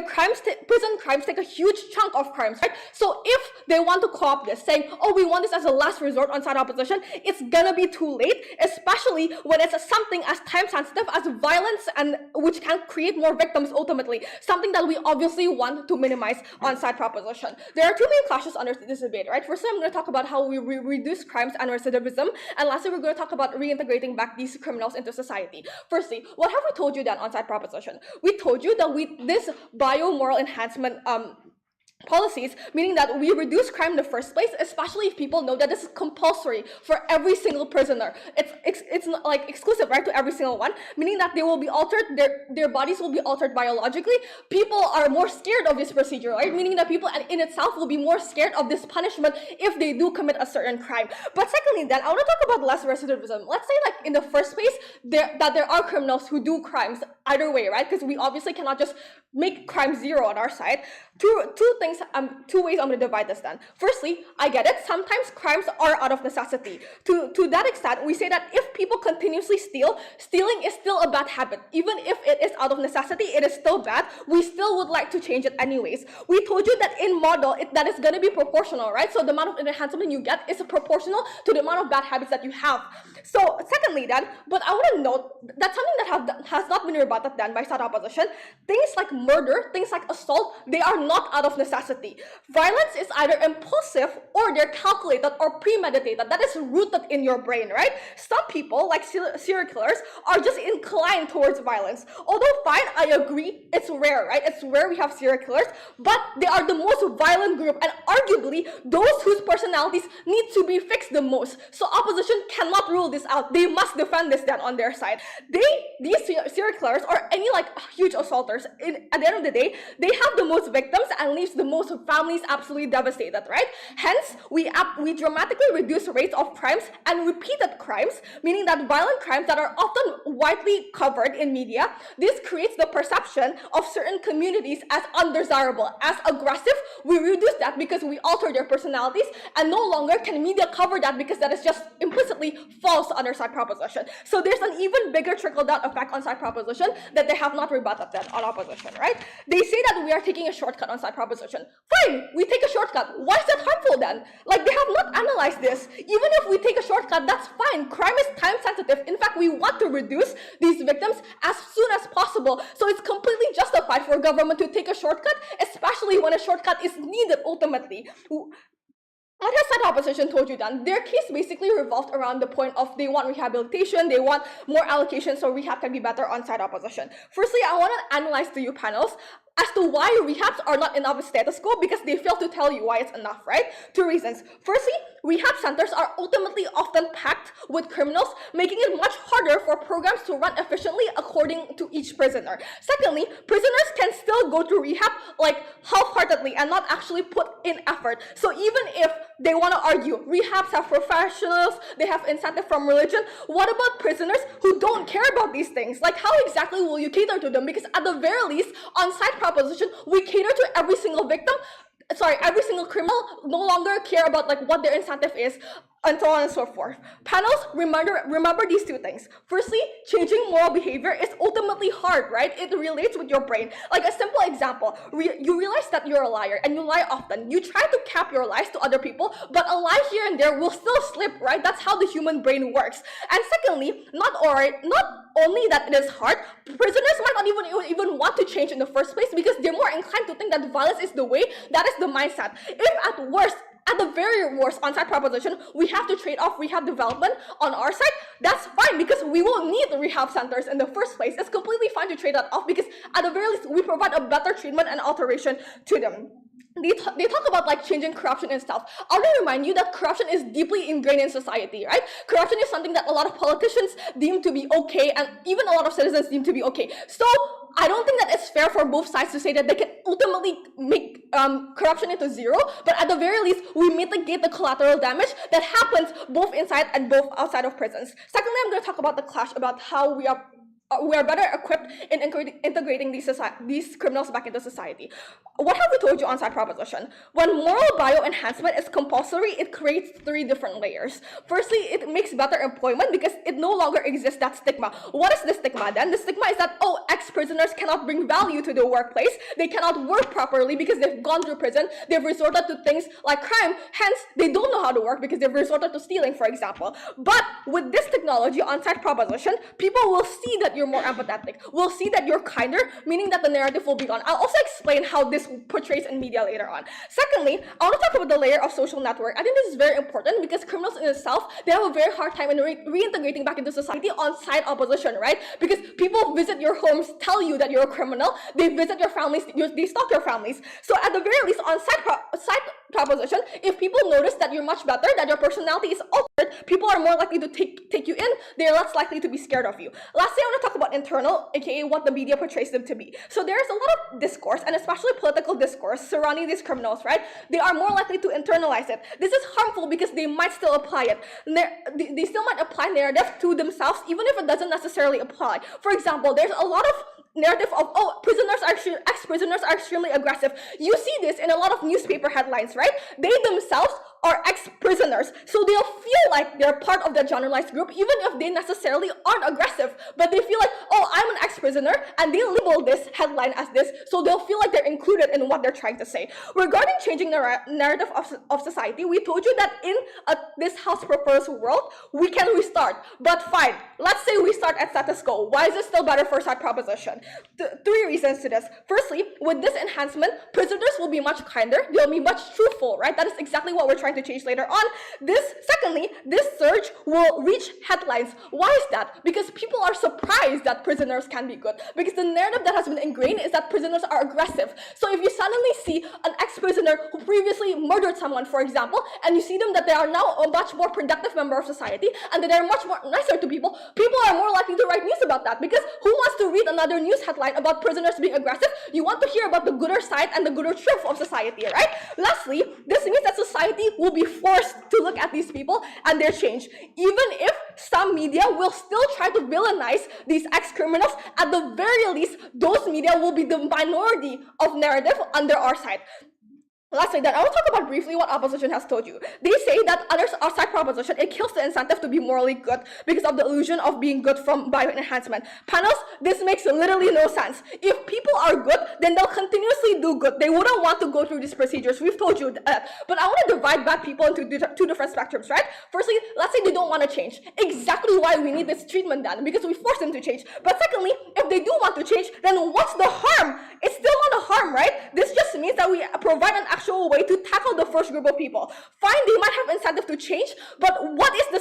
crimes take a huge chunk of crimes, right? So if they want to co-opt this, saying, oh, we want this as a last resort on-site opposition, it's gonna be too late, especially when it's something as time-sensitive as violence, and which can create more victims ultimately, something that we obviously want to minimize on-site proposition. There are two main clashes under this debate, right? First, I'm going to talk about how we reduce crimes and recidivism, and lastly, we're going to talk about reintegrating back these criminals into society. Firstly, what have we told you then on-site proposition? We told you that this biomoral enhancement policies, meaning that we reduce crime in the first place, especially if people know that this is compulsory for every single prisoner. It's not like exclusive, right, to every single one, meaning that they will be altered, their bodies will be altered biologically. People are more scared of this procedure, right, meaning that people in itself will be more scared of this punishment if they do commit a certain crime. But secondly, then I want to talk about less recidivism. Let's say, like, in the first place, there are criminals who do crimes either way, right? Because we obviously cannot just make crime zero on our side. Two ways I'm going to divide this then. Firstly, I get it. Sometimes crimes are out of necessity. To that extent, we say that if people continuously steal, stealing is still a bad habit. Even if it is out of necessity, it is still bad. We still would like to change it anyways. We told you that in model, that is going to be proportional, right? So the amount of enhancement you get is proportional to the amount of bad habits that you have. So secondly then, but I want to note that's something that has not been rebutted then by side opposition. Things like murder, things like assault, they are not out of necessity. Violence is either impulsive or they're calculated or premeditated. That is rooted in your brain, right? Some people, like serial killers, are just inclined towards violence. Although fine, I agree, it's rare, right? It's rare we have serial killers, but they are the most violent group and arguably those whose personalities need to be fixed the most. So opposition cannot rule this out. They must defend this then on their side. These serial killers or any like huge assaulters, at the end of the day, they have the most victims and leaves the most families absolutely devastated, right? Hence, we dramatically reduce rates of crimes and repeated crimes, meaning that violent crimes that are often widely covered in media, this creates the perception of certain communities as undesirable, as aggressive. We reduce that because we alter their personalities, and no longer can media cover that because that is just implicitly false under side proposition. So there's an even bigger trickle-down effect on side proposition that they have not rebutted then on opposition, right? They say that we are taking a shortcut on side proposition. Fine, we take a shortcut. Why is that harmful then? Like, they have not analyzed this. Even if we take a shortcut, that's fine. Crime is time sensitive. In fact, we want to reduce these victims as soon as possible. So it's completely justified for government to take a shortcut, especially when a shortcut is needed ultimately. What has side opposition told you then? Their case basically revolved around the point of they want rehabilitation, they want more allocation so rehab can be better on side opposition. Firstly, I want to analyze to you panels as to why rehabs are not enough with status quo, because they fail to tell you why it's enough, right? Two reasons. Firstly, rehab centers are ultimately often packed with criminals, making it much harder for programs to run efficiently according to each prisoner. Secondly, prisoners can still go to rehab like half-heartedly and not actually put in effort. So even if they want to argue, rehabs have professionals, they have incentive from religion, what about prisoners who don't care about these things? Like, how exactly will you cater to them? Because at the very least, on side proposition, we cater to every single victim, every single criminal, no longer care about like what their incentive is, and so on and so forth. Panels, remember these two things. Firstly, changing moral behavior is ultimately hard, right? It relates with your brain. Like a simple example, you realize that you're a liar and you lie often. You try to cap your lies to other people, but a lie here and there will still slip, right? That's how the human brain works. And secondly, not only that it is hard, prisoners might not even want to change in the first place because they're more inclined to think that violence is the way. That is the mindset. If at the very worst on-site proposition, we have to trade off rehab development on our side, that's fine because we won't need the rehab centers in the first place. It's completely fine to trade that off because at the very least, we provide a better treatment and alteration to them. They talk about like changing corruption and stuff. I want to remind you that corruption is deeply ingrained in society, right? Corruption is something that a lot of politicians deem to be okay, and even a lot of citizens deem to be okay. So I don't think that it's fair for both sides to say that they can ultimately make corruption into zero, but at the very least, we mitigate the collateral damage that happens both inside and both outside of prisons. Secondly, I'm going to talk about the clash, about how we are better equipped in integrating these criminals back into society. What have we told you on side proposition? When moral bio enhancement is compulsory, it creates three different layers. Firstly, it makes better employment because it no longer exists that stigma. What is the stigma then? The stigma is that, oh, ex-prisoners cannot bring value to the workplace. They cannot work properly because they've gone through prison. They've resorted to things like crime. Hence, they don't know how to work because they've resorted to stealing, for example. But with this technology on side proposition, people will see that you're more empathetic. We'll see that you're kinder, meaning that the narrative will be gone. I'll also explain how this portrays in media later on. Secondly, I want to talk about the layer of social network. I think this is very important because criminals in itself, they have a very hard time in reintegrating back into society on side opposition, right? Because people visit your homes, tell you that you're a criminal, they visit your families, they stalk your families. So at the very least, on side proposition, if people notice that you're much better, that your personality is altered, people are more likely to take you in, they're less likely to be scared of you. Lastly, I want to talk about internal, aka what the media portrays them to be. So there's a lot of discourse, and especially political discourse, surrounding these criminals, right? They are more likely to internalize it. This is harmful because they might still apply it. They still might apply narrative to themselves, even if it doesn't necessarily apply. For example, there's a lot of narrative of, oh, ex-prisoners are extremely aggressive. You see this in a lot of newspaper headlines, right? They themselves are ex-prisoners, so they'll feel like they're part of the generalized group, even if they necessarily aren't aggressive, but they feel like, oh, I'm an ex-prisoner, and they label this headline as this, so they'll feel like they're included in what they're trying to say. Regarding changing the narrative of society, we told you that in this house proposed world, we can restart, but fine, let's say we start at status quo. Why is it still better for side proposition? Three reasons to this. Firstly, with this enhancement, prisoners will be much kinder, they'll be much truthful, right? That is exactly what we're trying to change later on. Secondly, this surge will reach headlines. Why is that? Because people are surprised that prisoners can be good. Because the narrative that has been ingrained is that prisoners are aggressive. So if you suddenly see an ex-prisoner who previously murdered someone, for example, and you see them that they are now a much more productive member of society, and that they're much more nicer to people, people are more likely to write news about that. Because who wants to read another news headline about prisoners being aggressive? You want to hear about the gooder side and the gooder truth of society, right? Lastly, this means that society will be forced to look at these people and their change. Even if some media will still try to villainize these ex-criminals, at the very least, those media will be the minority of narrative under our side. Lastly, then I will talk about briefly what opposition has told you. They say that under our side proposition, it kills the incentive to be morally good because of the illusion of being good from bioenhancement. Panels, this makes literally no sense. If people are good, then they'll continuously do good. They wouldn't want to go through these procedures. We've told you that. But I want to divide bad people into two different spectrums, right? Firstly, let's say they don't want to change. Exactly why we need this treatment then, because we force them to change. But secondly, if they do want to change, then what's the harm? It's still not a harm, right? This just means that we provide an actual way to tackle the first group of people. Fine, they might have incentive to change, but what is the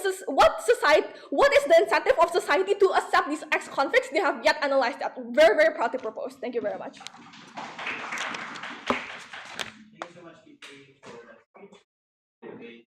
incentive of society to accept these ex-convicts? They have yet analyzed that. Very, very proud to propose. Thank you very much. Thank you so much, Kitty, for that speech. Okay,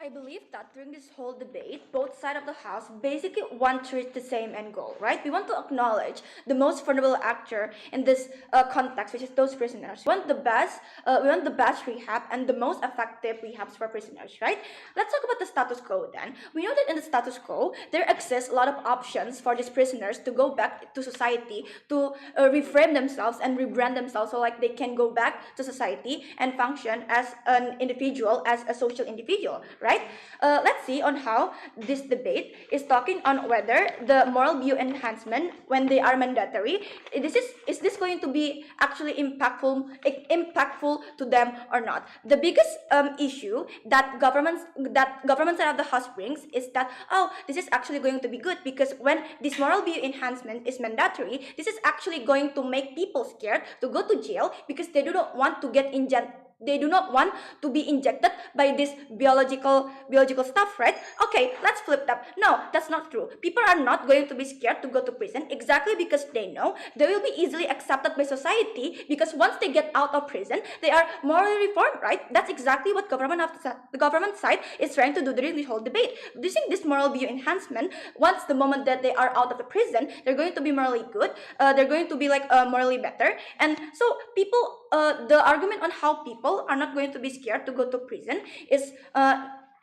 I believe that during this whole debate, both sides of the House basically want to reach the same end goal, right? We want to acknowledge the most vulnerable actor in this context, which is those prisoners. We want the best rehab and the most effective rehabs for prisoners, right? Let's talk about the status quo then. We know that in the status quo, there exists a lot of options for these prisoners to go back to society, to reframe themselves and rebrand themselves, so like they can go back to society and function as an individual, as a social individual, right? Let's see on how this debate is talking on whether the moral view enhancement, when they are mandatory, is this going to be actually impactful to them or not? The biggest issue that government side of the House brings is that, oh, this is actually going to be good because when this moral view enhancement is mandatory, this is actually going to make people scared to go to jail because they do not want to get injured. They do not want to be injected by this biological stuff, right? Okay, let's flip that. No, that's not true. People are not going to be scared to go to prison exactly because they know they will be easily accepted by society because once they get out of prison, they are morally reformed, right? That's exactly what the government side is trying to do during this whole debate. Using this moral view enhancement, once the moment that they are out of the prison, they're going to be morally good. They're going to be like morally better. And so people, the argument on how people are not going to be scared to go to prison is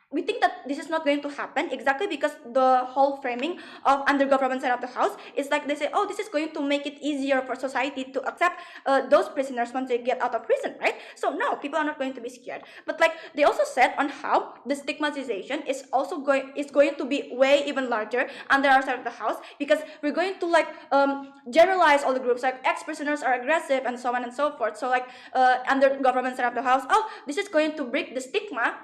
we think that this is not going to happen exactly because the whole framing of under government side of the House is like they say, oh, this is going to make it easier for society to accept those prisoners once they get out of prison, right? So no, people are not going to be scared. But like they also said on how the stigmatization is also going to be way even larger under our side of the House because we're going to like generalize all the groups, like ex-prisoners are aggressive and so on and so forth. So like under government side of the House, oh, this is going to break the stigma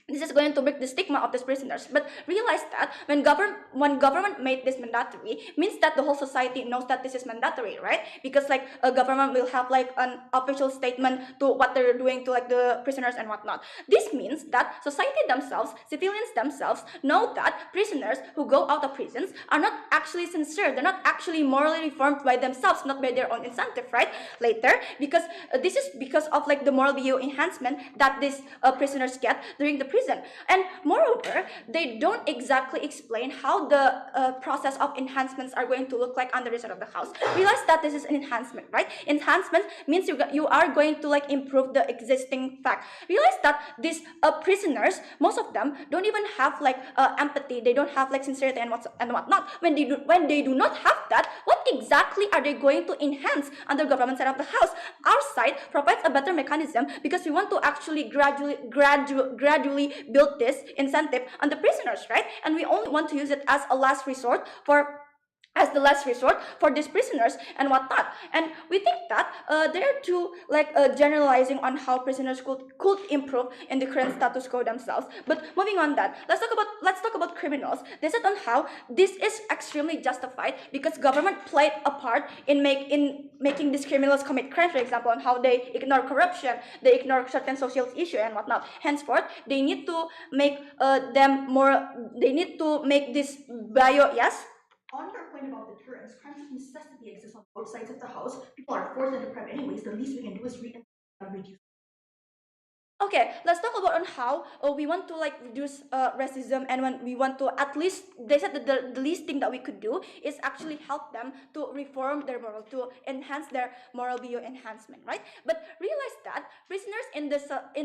this is going to break the stigma of these prisoners. But realize that when government made this mandatory, means that the whole society knows that this is mandatory, right? Because like a government will have like an official statement to what they're doing to like the prisoners and whatnot. This means that society themselves, civilians themselves, know that prisoners who go out of prisons are not actually sincere. They're not actually morally reformed by themselves, not by their own incentive, right? Later, because this is because of like the moral BO enhancement that these prisoners get during the prison. And moreover, they don't exactly explain how the process of enhancements are going to look like under the side of the house. Realize that this is an enhancement, right? Enhancement means you are going to like improve the existing fact. Realize that these prisoners, most of them don't even have like empathy. They don't have like sincerity and whatnot. When they do not have that, what exactly are they going to enhance under government side of the house? Our side provides a better mechanism because we want to actually gradually build this incentive on the prisoners, right? And we only want to use it as a last resort for these prisoners and whatnot. And we think that they're too like generalizing on how prisoners could improve in the current status quo themselves. But moving on that, let's talk about criminals. They said on how this is extremely justified because government played a part in making these criminals commit crimes, for example, on how they ignore corruption, they ignore certain social issue and whatnot. Henceforth, they need to make they need to make this yes. On your point about deterrence, crimes of necessity exist on both sides of the house. People are forced into crime anyways. The least we can do is reduce. Okay, let's talk about on how we want to like reduce racism, and when we want to at least, they said that the least thing that we could do is actually help them to reform their moral, to enhance their moral BO enhancement, right? But realize that prisoners in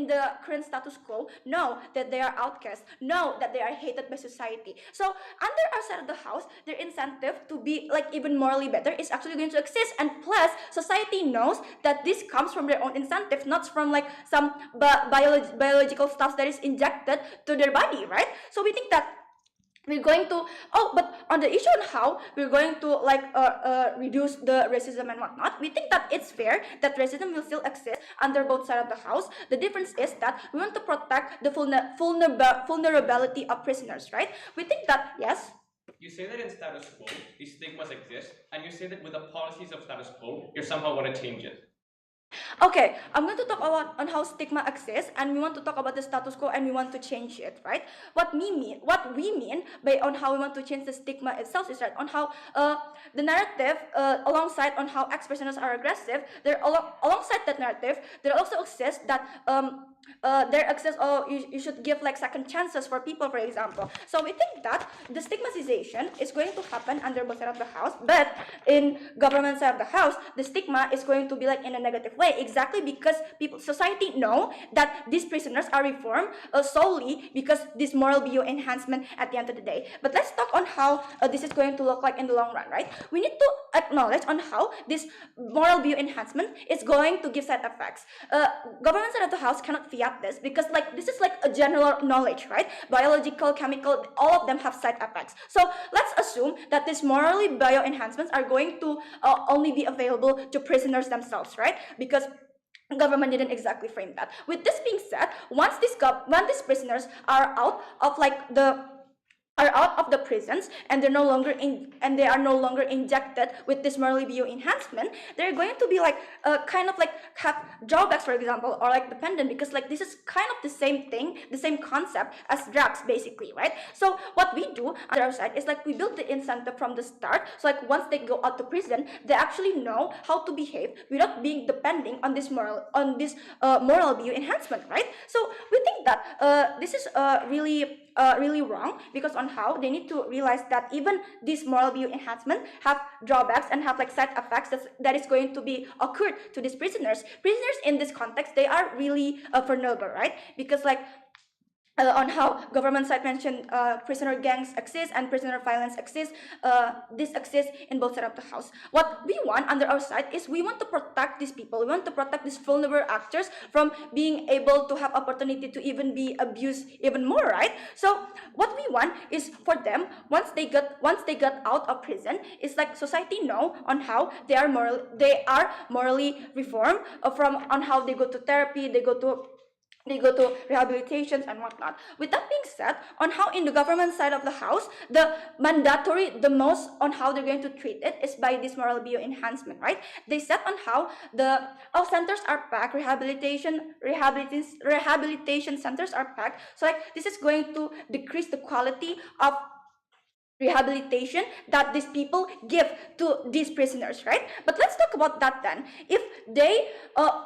the current status quo know that they are outcasts, know that they are hated by society. So under our side of the house, their incentive to be like even morally better is actually going to exist, and plus society knows that this comes from their own incentive, not from like some biological stuff that is injected to their body, right? So we think that we're going to but on the issue on how we're going to like reduce the racism and whatnot, we think that it's fair that racism will still exist under both sides of the house. The difference is that we want to protect the vulnerability of prisoners, right? We think that yes. You say that in status quo, these stigmas exist, and you say that with the policies of status quo, you somehow want to change it. Okay, I'm going to talk about on how stigma exists, and we want to talk about the status quo, and we want to change it, right? What we mean by on how we want to change the stigma itself is right on how the narrative alongside on how ex-prisoners are aggressive. There alongside that narrative, there also exists that there exists you should give like second chances for people, for example. So we think that the stigmatization is going to happen under both sides of the house, but in government side of the house, the stigma is going to be like in a negative way, exactly because society know that these prisoners are reformed solely because this moral BO enhancement at the end of the day. But let's talk on how this is going to look like in the long run, right? We need to acknowledge on how this moral BO enhancement is going to give side effects. Government side of the house cannot fiat this because like this is like a general knowledge, right? Biological, chemical, all of them have side effects. So let's assume that these morally bio enhancements are going to only be available to prisoners themselves, right? Because government didn't exactly frame that. With this being said, once these prisoners are out of like the prisons and they are no longer injected with this morally bio enhancement, they're going to be like kind of like have drawbacks, for example, or like dependent, because like this is kind of the same thing, the same concept as drugs basically, right? So what we do on our side is like we build the incentive from the start, so like once they go out to prison, they actually know how to behave without being depending on this moral bio enhancement, right? So we think that this is really wrong, because on how they need to realize that even this moral BO enhancement have drawbacks and have like side effects that is going to be occurred to these prisoners. Prisoners in this context, they are really vulnerable, right? Because like on how government side mentioned prisoner gangs exist and prisoner violence exists, this exists in both sides of the house. What we want under our side is we want to protect these people. We want to protect these vulnerable actors from being able to have opportunity to even be abused even more, right? So what we want is for them, once they get out of prison, it's like society know on how they are morally reformed from on how they go to therapy, they go to they go to rehabilitations and whatnot. With that being said, on how in the government side of the house, the mandatory, the most on how they're going to treat it is by this moral bio enhancement, right? They set on how the all centers are packed, rehabilitation centers are packed. So like this is going to decrease the quality of rehabilitation that these people give to these prisoners, right? But let's talk about that then. If they,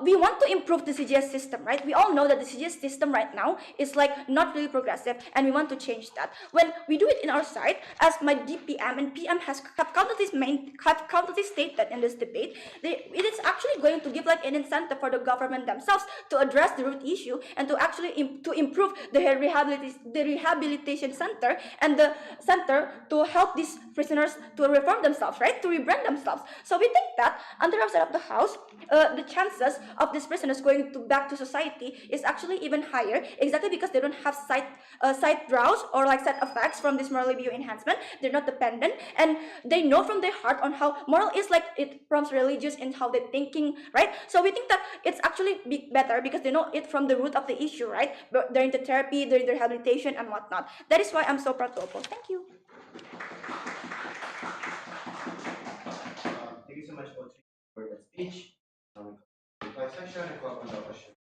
we want to improve the CGS system, right? We all know that the CGS system right now is like not really progressive, and we want to change that. When we do it in our side, as my DPM and PM have countlessly stated in this debate, it is actually going to give like an incentive for the government themselves to address the root issue and to actually to improve the rehabilitation center and the center to help these prisoners to reform themselves, right? To rebrand themselves. So we think that under our side of the house, the chances of these prisoners going to back to society is actually even higher, exactly because they don't have side draws or like side effects from this moral review enhancement. They're not dependent, and they know from their heart on how moral is like it from religious and how they're thinking, right? So we think that it's actually better because they know it from the root of the issue, right? During the therapy, during the rehabilitation and whatnot. That is why I'm so proud to oppose. Thank you. Thank you so much, Coach, for that speech. Reply section and call on the question.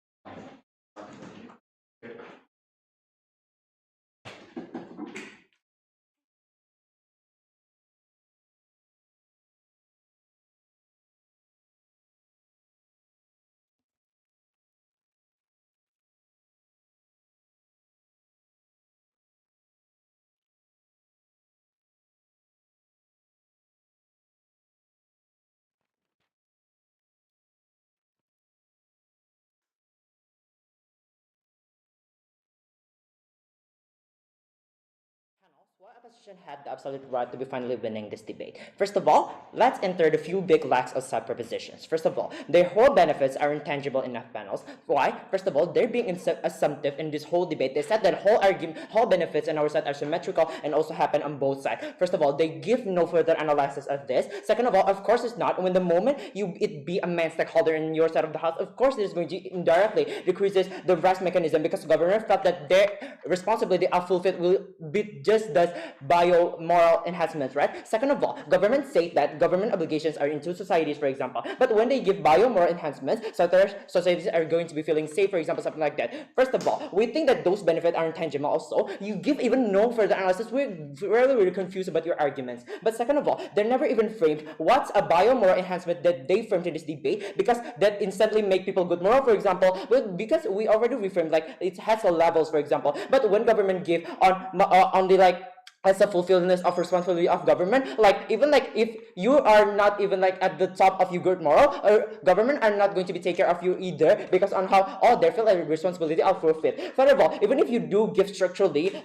Why opposition had the absolute right to be finally winning this debate? First of all, let's enter the few big lacks of side propositions. First of all, their whole benefits are intangible enough panels. Why? First of all, they're being assumptive in this whole debate. They said that whole benefits on our side are symmetrical and also happen on both sides. First of all, they give no further analysis of this. Second of all, of course it's not. When the moment it be a main stakeholder in your side of the house, of course it is going to indirectly decreases the rest mechanism because the government felt that their responsibility of fulfilled will be just thus bio-moral enhancements, right? Second of all, governments say that government obligations are into societies, for example, but when they give bio-moral enhancements, societies are going to be feeling safe, for example, something like that. First of all, we think that those benefits are intangible also. You give even no further analysis. We're really confused about your arguments. But second of all, they're never even framed what's a bio-moral enhancement that they framed in this debate, because that instantly make people good moral, for example, because we already reframed like it has a levels, for example. But when government give on the like as a fulfillment of responsibility of government, like even like if you are not even like at the top of your good moral, or government are not going to be take care of you either, because on how they feel like responsibility of fulfilled. Further of all, even if you do give structurally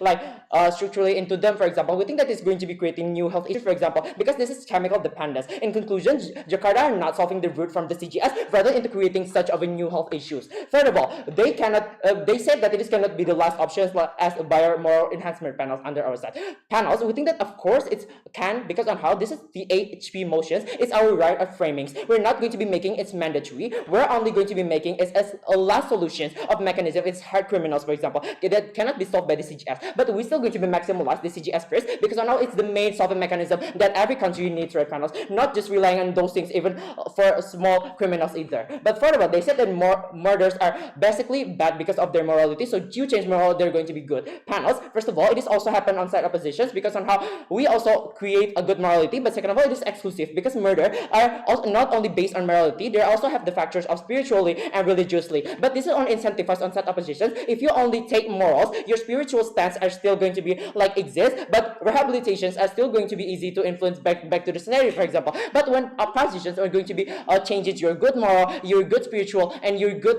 structurally into them, for example, we think that it's going to be creating new health issues, for example, because this is chemical dependence. In conclusion, Jakarta are not solving the root from the CGS, rather into creating such of a new health issues. Third of all, they cannot they said that it cannot be the last option as biomoral enhancement panels under our side. Panels, we think that of course it can, because on how this is the HP motions, it's our right of framings. We're not going to be making it's mandatory. We're only going to be making it as a last solution of mechanism. It's hard criminals, for example, that cannot be solved by the CGS, but we're still going to be maximize the CGS first, because on how it's the main solving mechanism that every country needs, right, panels, not just relying on those things even for small criminals either. But furthermore, they said that murders are basically bad because of their morality, so you change moral, they're going to be good. Panels, first of all, it is also happen on side oppositions, because on how we also create a good morality, but second of all, it is exclusive, because murder are also not only based on morality, they also have the factors of spiritually and religiously. But this is on incentivized on side oppositions. If you only take morals, your spiritual stance are still going to be like exist, but rehabilitations are still going to be easy to influence back to the scenario, for example. But when oppositions are going to be changes your good moral, your good spiritual, and your good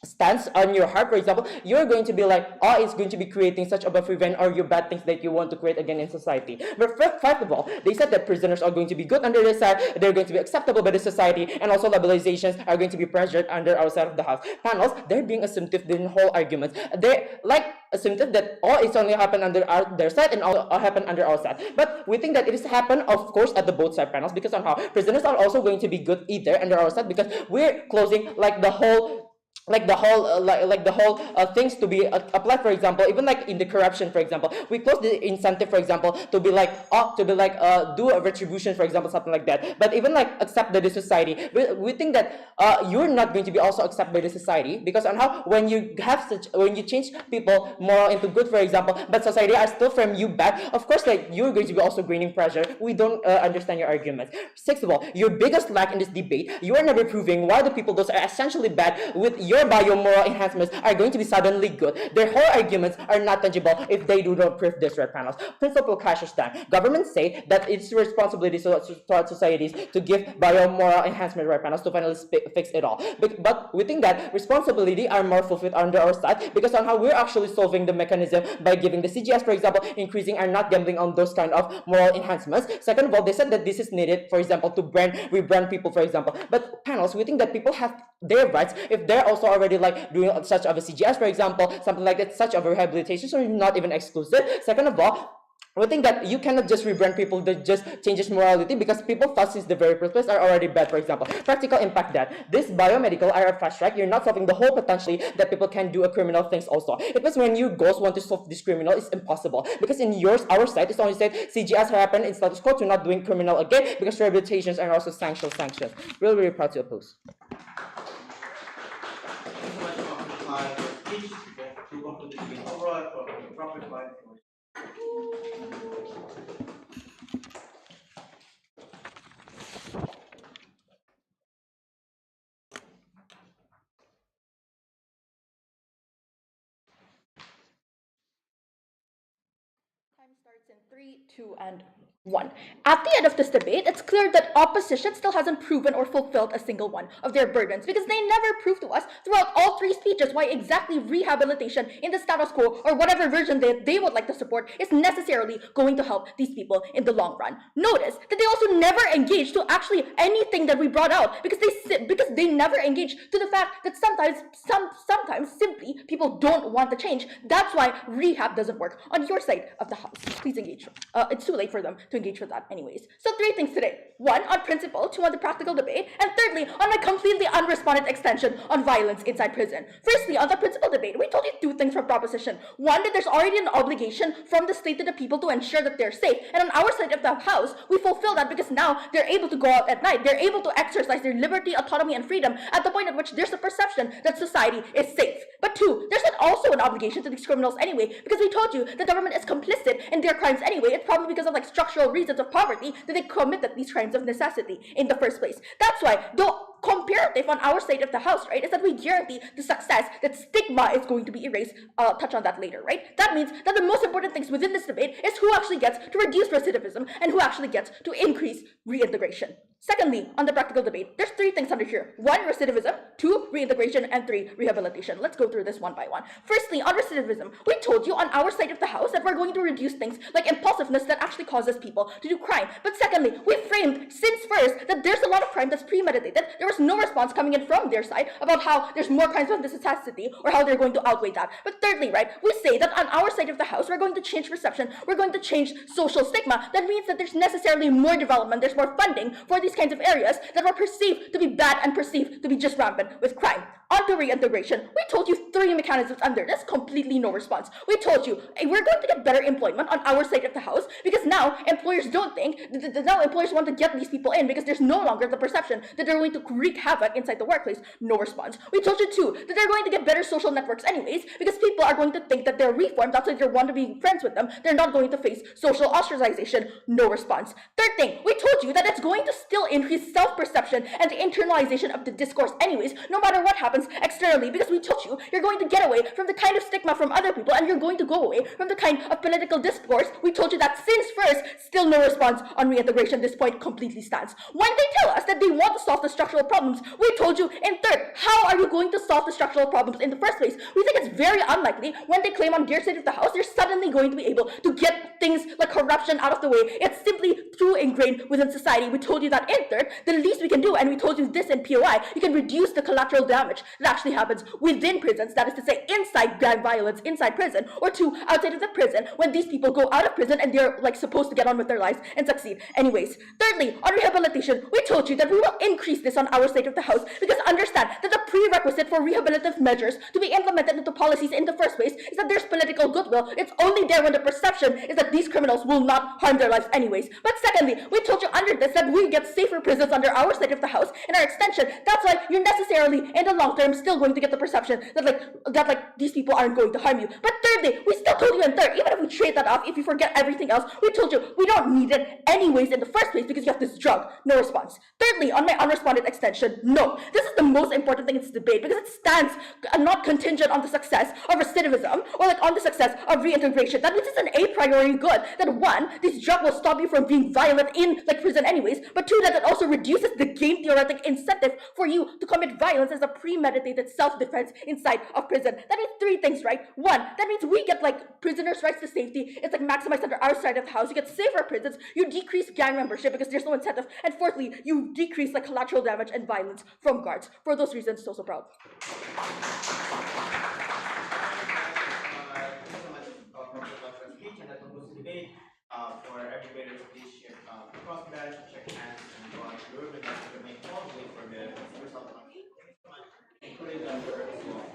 stance on your heart, for example, you're going to be like, it's going to be creating such of a prevent or your bad things that you want to create again in society. But first of all, they said that prisoners are going to be good under their side, they're going to be acceptable by the society, and also labelizations are going to be pressured under our side of the house. Panels, they're being assumptive in whole arguments. They're like assumptive that it's only happen under their side and all happen under our side. But we think that it is happen, of course, at the both side panels, because somehow prisoners are also going to be good either under our side, because we're closing like the whole like the whole things to be applied. For example, even like in the corruption, for example, we close the incentive, for example, to be like do a retribution, for example, something like that. But even like accept by the society, we think that you're not going to be also accepted by the society, because on how when you have such, when you change people moral into good, for example, but society are still from you back, of course like you're going to be also gaining pressure. We don't understand your arguments. Sixth of all, your biggest lack in this debate, you are never proving why the people those are essentially bad with your biomoral enhancements are going to be suddenly good. Their whole arguments are not tangible if they do not prove this, right, panels? Principle clashes down. Governments say that it's responsibility toward societies to give biomoral enhancement, right, panels, to finally fix it all. But we think that responsibility are more fulfilled under our side, because on how we're actually solving the mechanism by giving the CGS, for example, increasing and not gambling on those kind of moral enhancements. Second of all, they said that this is needed, for example, to rebrand people, for example. But panels, we think that people have their rights if they're also already like doing such of a CGS, for example, something like that, such of a rehabilitation, so not even exclusive. Second of all, we think that you cannot just rebrand people that just changes morality, because people thought since the very first place are already bad, for example. Practical impact that this biomedical are a fast track, you're not solving the whole potentially that people can do a criminal things also. It was when you goals want to solve this criminal, it's impossible, because in our side, it's only said CGS happened in status quo to not doing criminal again, because rehabilitations are also sanctions. Really, really proud to oppose. Thank you so much for your speech. To conclude this debate overall, for the proper advice. Time starts in 3, 2, and 1. At the end of this debate, it's clear that opposition still hasn't proven or fulfilled a single one of their burdens, because they never proved to us throughout all three speeches why exactly rehabilitation in the status quo, or whatever version they would like to support, is necessarily going to help these people in the long run. Notice that they also never engaged to actually anything that we brought out, because they never engaged to the fact that sometimes simply people don't want to change. That's why rehab doesn't work on your side of the house. Please engage. It's too late for them to engage with that anyways. So 3 things today. 1, on principle. 2, on the practical debate. And thirdly, on my completely unresponded extension on violence inside prison. Firstly, on the principle debate, we told you 2 things from proposition. 1, that there's already an obligation from the state to the people to ensure that they're safe. And on our side of the house, we fulfill that, because now they're able to go out at night. They're able to exercise their liberty, autonomy, and freedom at the point at which there's a perception that society is safe. But 2, there's also an obligation to these criminals anyway, because we told you the government is complicit in their crimes anyway. It's probably because of like structural reasons of poverty that they committed these crimes of necessity in the first place. That's why the comparative on our side of the house, right, is that we guarantee the success that stigma is going to be erased. I'll touch on that later, right? That means that the most important things within this debate is who actually gets to reduce recidivism and who actually gets to increase reintegration. Secondly, on the practical debate, there's 3 things under here. 1, recidivism. 2, reintegration. And 3, rehabilitation. Let's go through this one by one. Firstly, on recidivism, we told you on our side of the house that we're going to reduce things like impulsiveness that actually causes people to do crime. But secondly, we framed since first that there's a lot of crime that's premeditated. There was no response coming in from their side about how there's more crimes of necessity or how they're going to outweigh that. But thirdly, right, we say that on our side of the house, we're going to change perception. We're going to change social stigma. That means that there's necessarily more development, there's more funding for these kinds of areas that were perceived to be bad and perceived to be just rampant with crime. Onto reintegration, we told you 3 mechanisms under this, completely no response. We told you we're going to get better employment on our side of the house, because now employers don't think that now employers want to get these people in because there's no longer the perception that they're going to wreak havoc inside the workplace. No response. We told you too that they're going to get better social networks anyways, because people are going to think that they're reformed. That's why they want to be friends with them. They're not going to face social ostracization. No response. Third thing, we told you that it's going to still increase self-perception and the internalization of the discourse anyways, no matter what happens externally, because we told you you're going to get away from the kind of stigma from other people and you're going to go away from the kind of political discourse. We told you that since first, still no response on reintegration. This point completely stands. When they tell us that they want to solve the structural problems, we told you in third, how are you going to solve the structural problems in the first place? We think it's very unlikely when they claim on their side of the house, they're suddenly going to be able to get things like corruption out of the way. It's simply too ingrained within society. We told you that in third, the least we can do, and we told you this in POI, you can reduce the collateral damage that actually happens within prisons, that is to say inside gang violence inside prison, or two, outside of the prison when these people go out of prison and they're like supposed to get on with their lives and succeed. Anyways, thirdly, on rehabilitation, we told you that we will increase this on our side of the house because understand that the prerequisite for rehabilitative measures to be implemented into policies in the first place is that there's political goodwill. It's only there when the perception is that these criminals will not harm their lives anyways. But secondly, we told you under this that we get safer prisons under our side of the house in our extension. That's why you're necessarily in the long term still going to get the perception that these people aren't going to harm you. But thirdly, we still told you in third, even if we trade that off, if you forget everything else, we told you we don't need it anyways in the first place because you have this drug. No response. Thirdly, on my unresponded extension, no. This is the most important thing in this debate because it stands not contingent on the success of recidivism or like on the success of reintegration. That means it's an a priori good. That one, this drug will stop you from being violent in like prison anyways, but two, that it also reduces the game theoretic incentive for you to commit violence as a premeditated self-defense inside of prison. That means three things, right? One, that means we get like prisoners' rights to safety. It's like maximized under our side of the house. You get safer prisons. You decrease gang membership because there's no incentive. And fourthly, you decrease like collateral damage and violence from guards. For those reasons, so proud. That concludes the debate. For everybody to please share cross bench, check hands, and go on your with us to make all the way for the result. Including the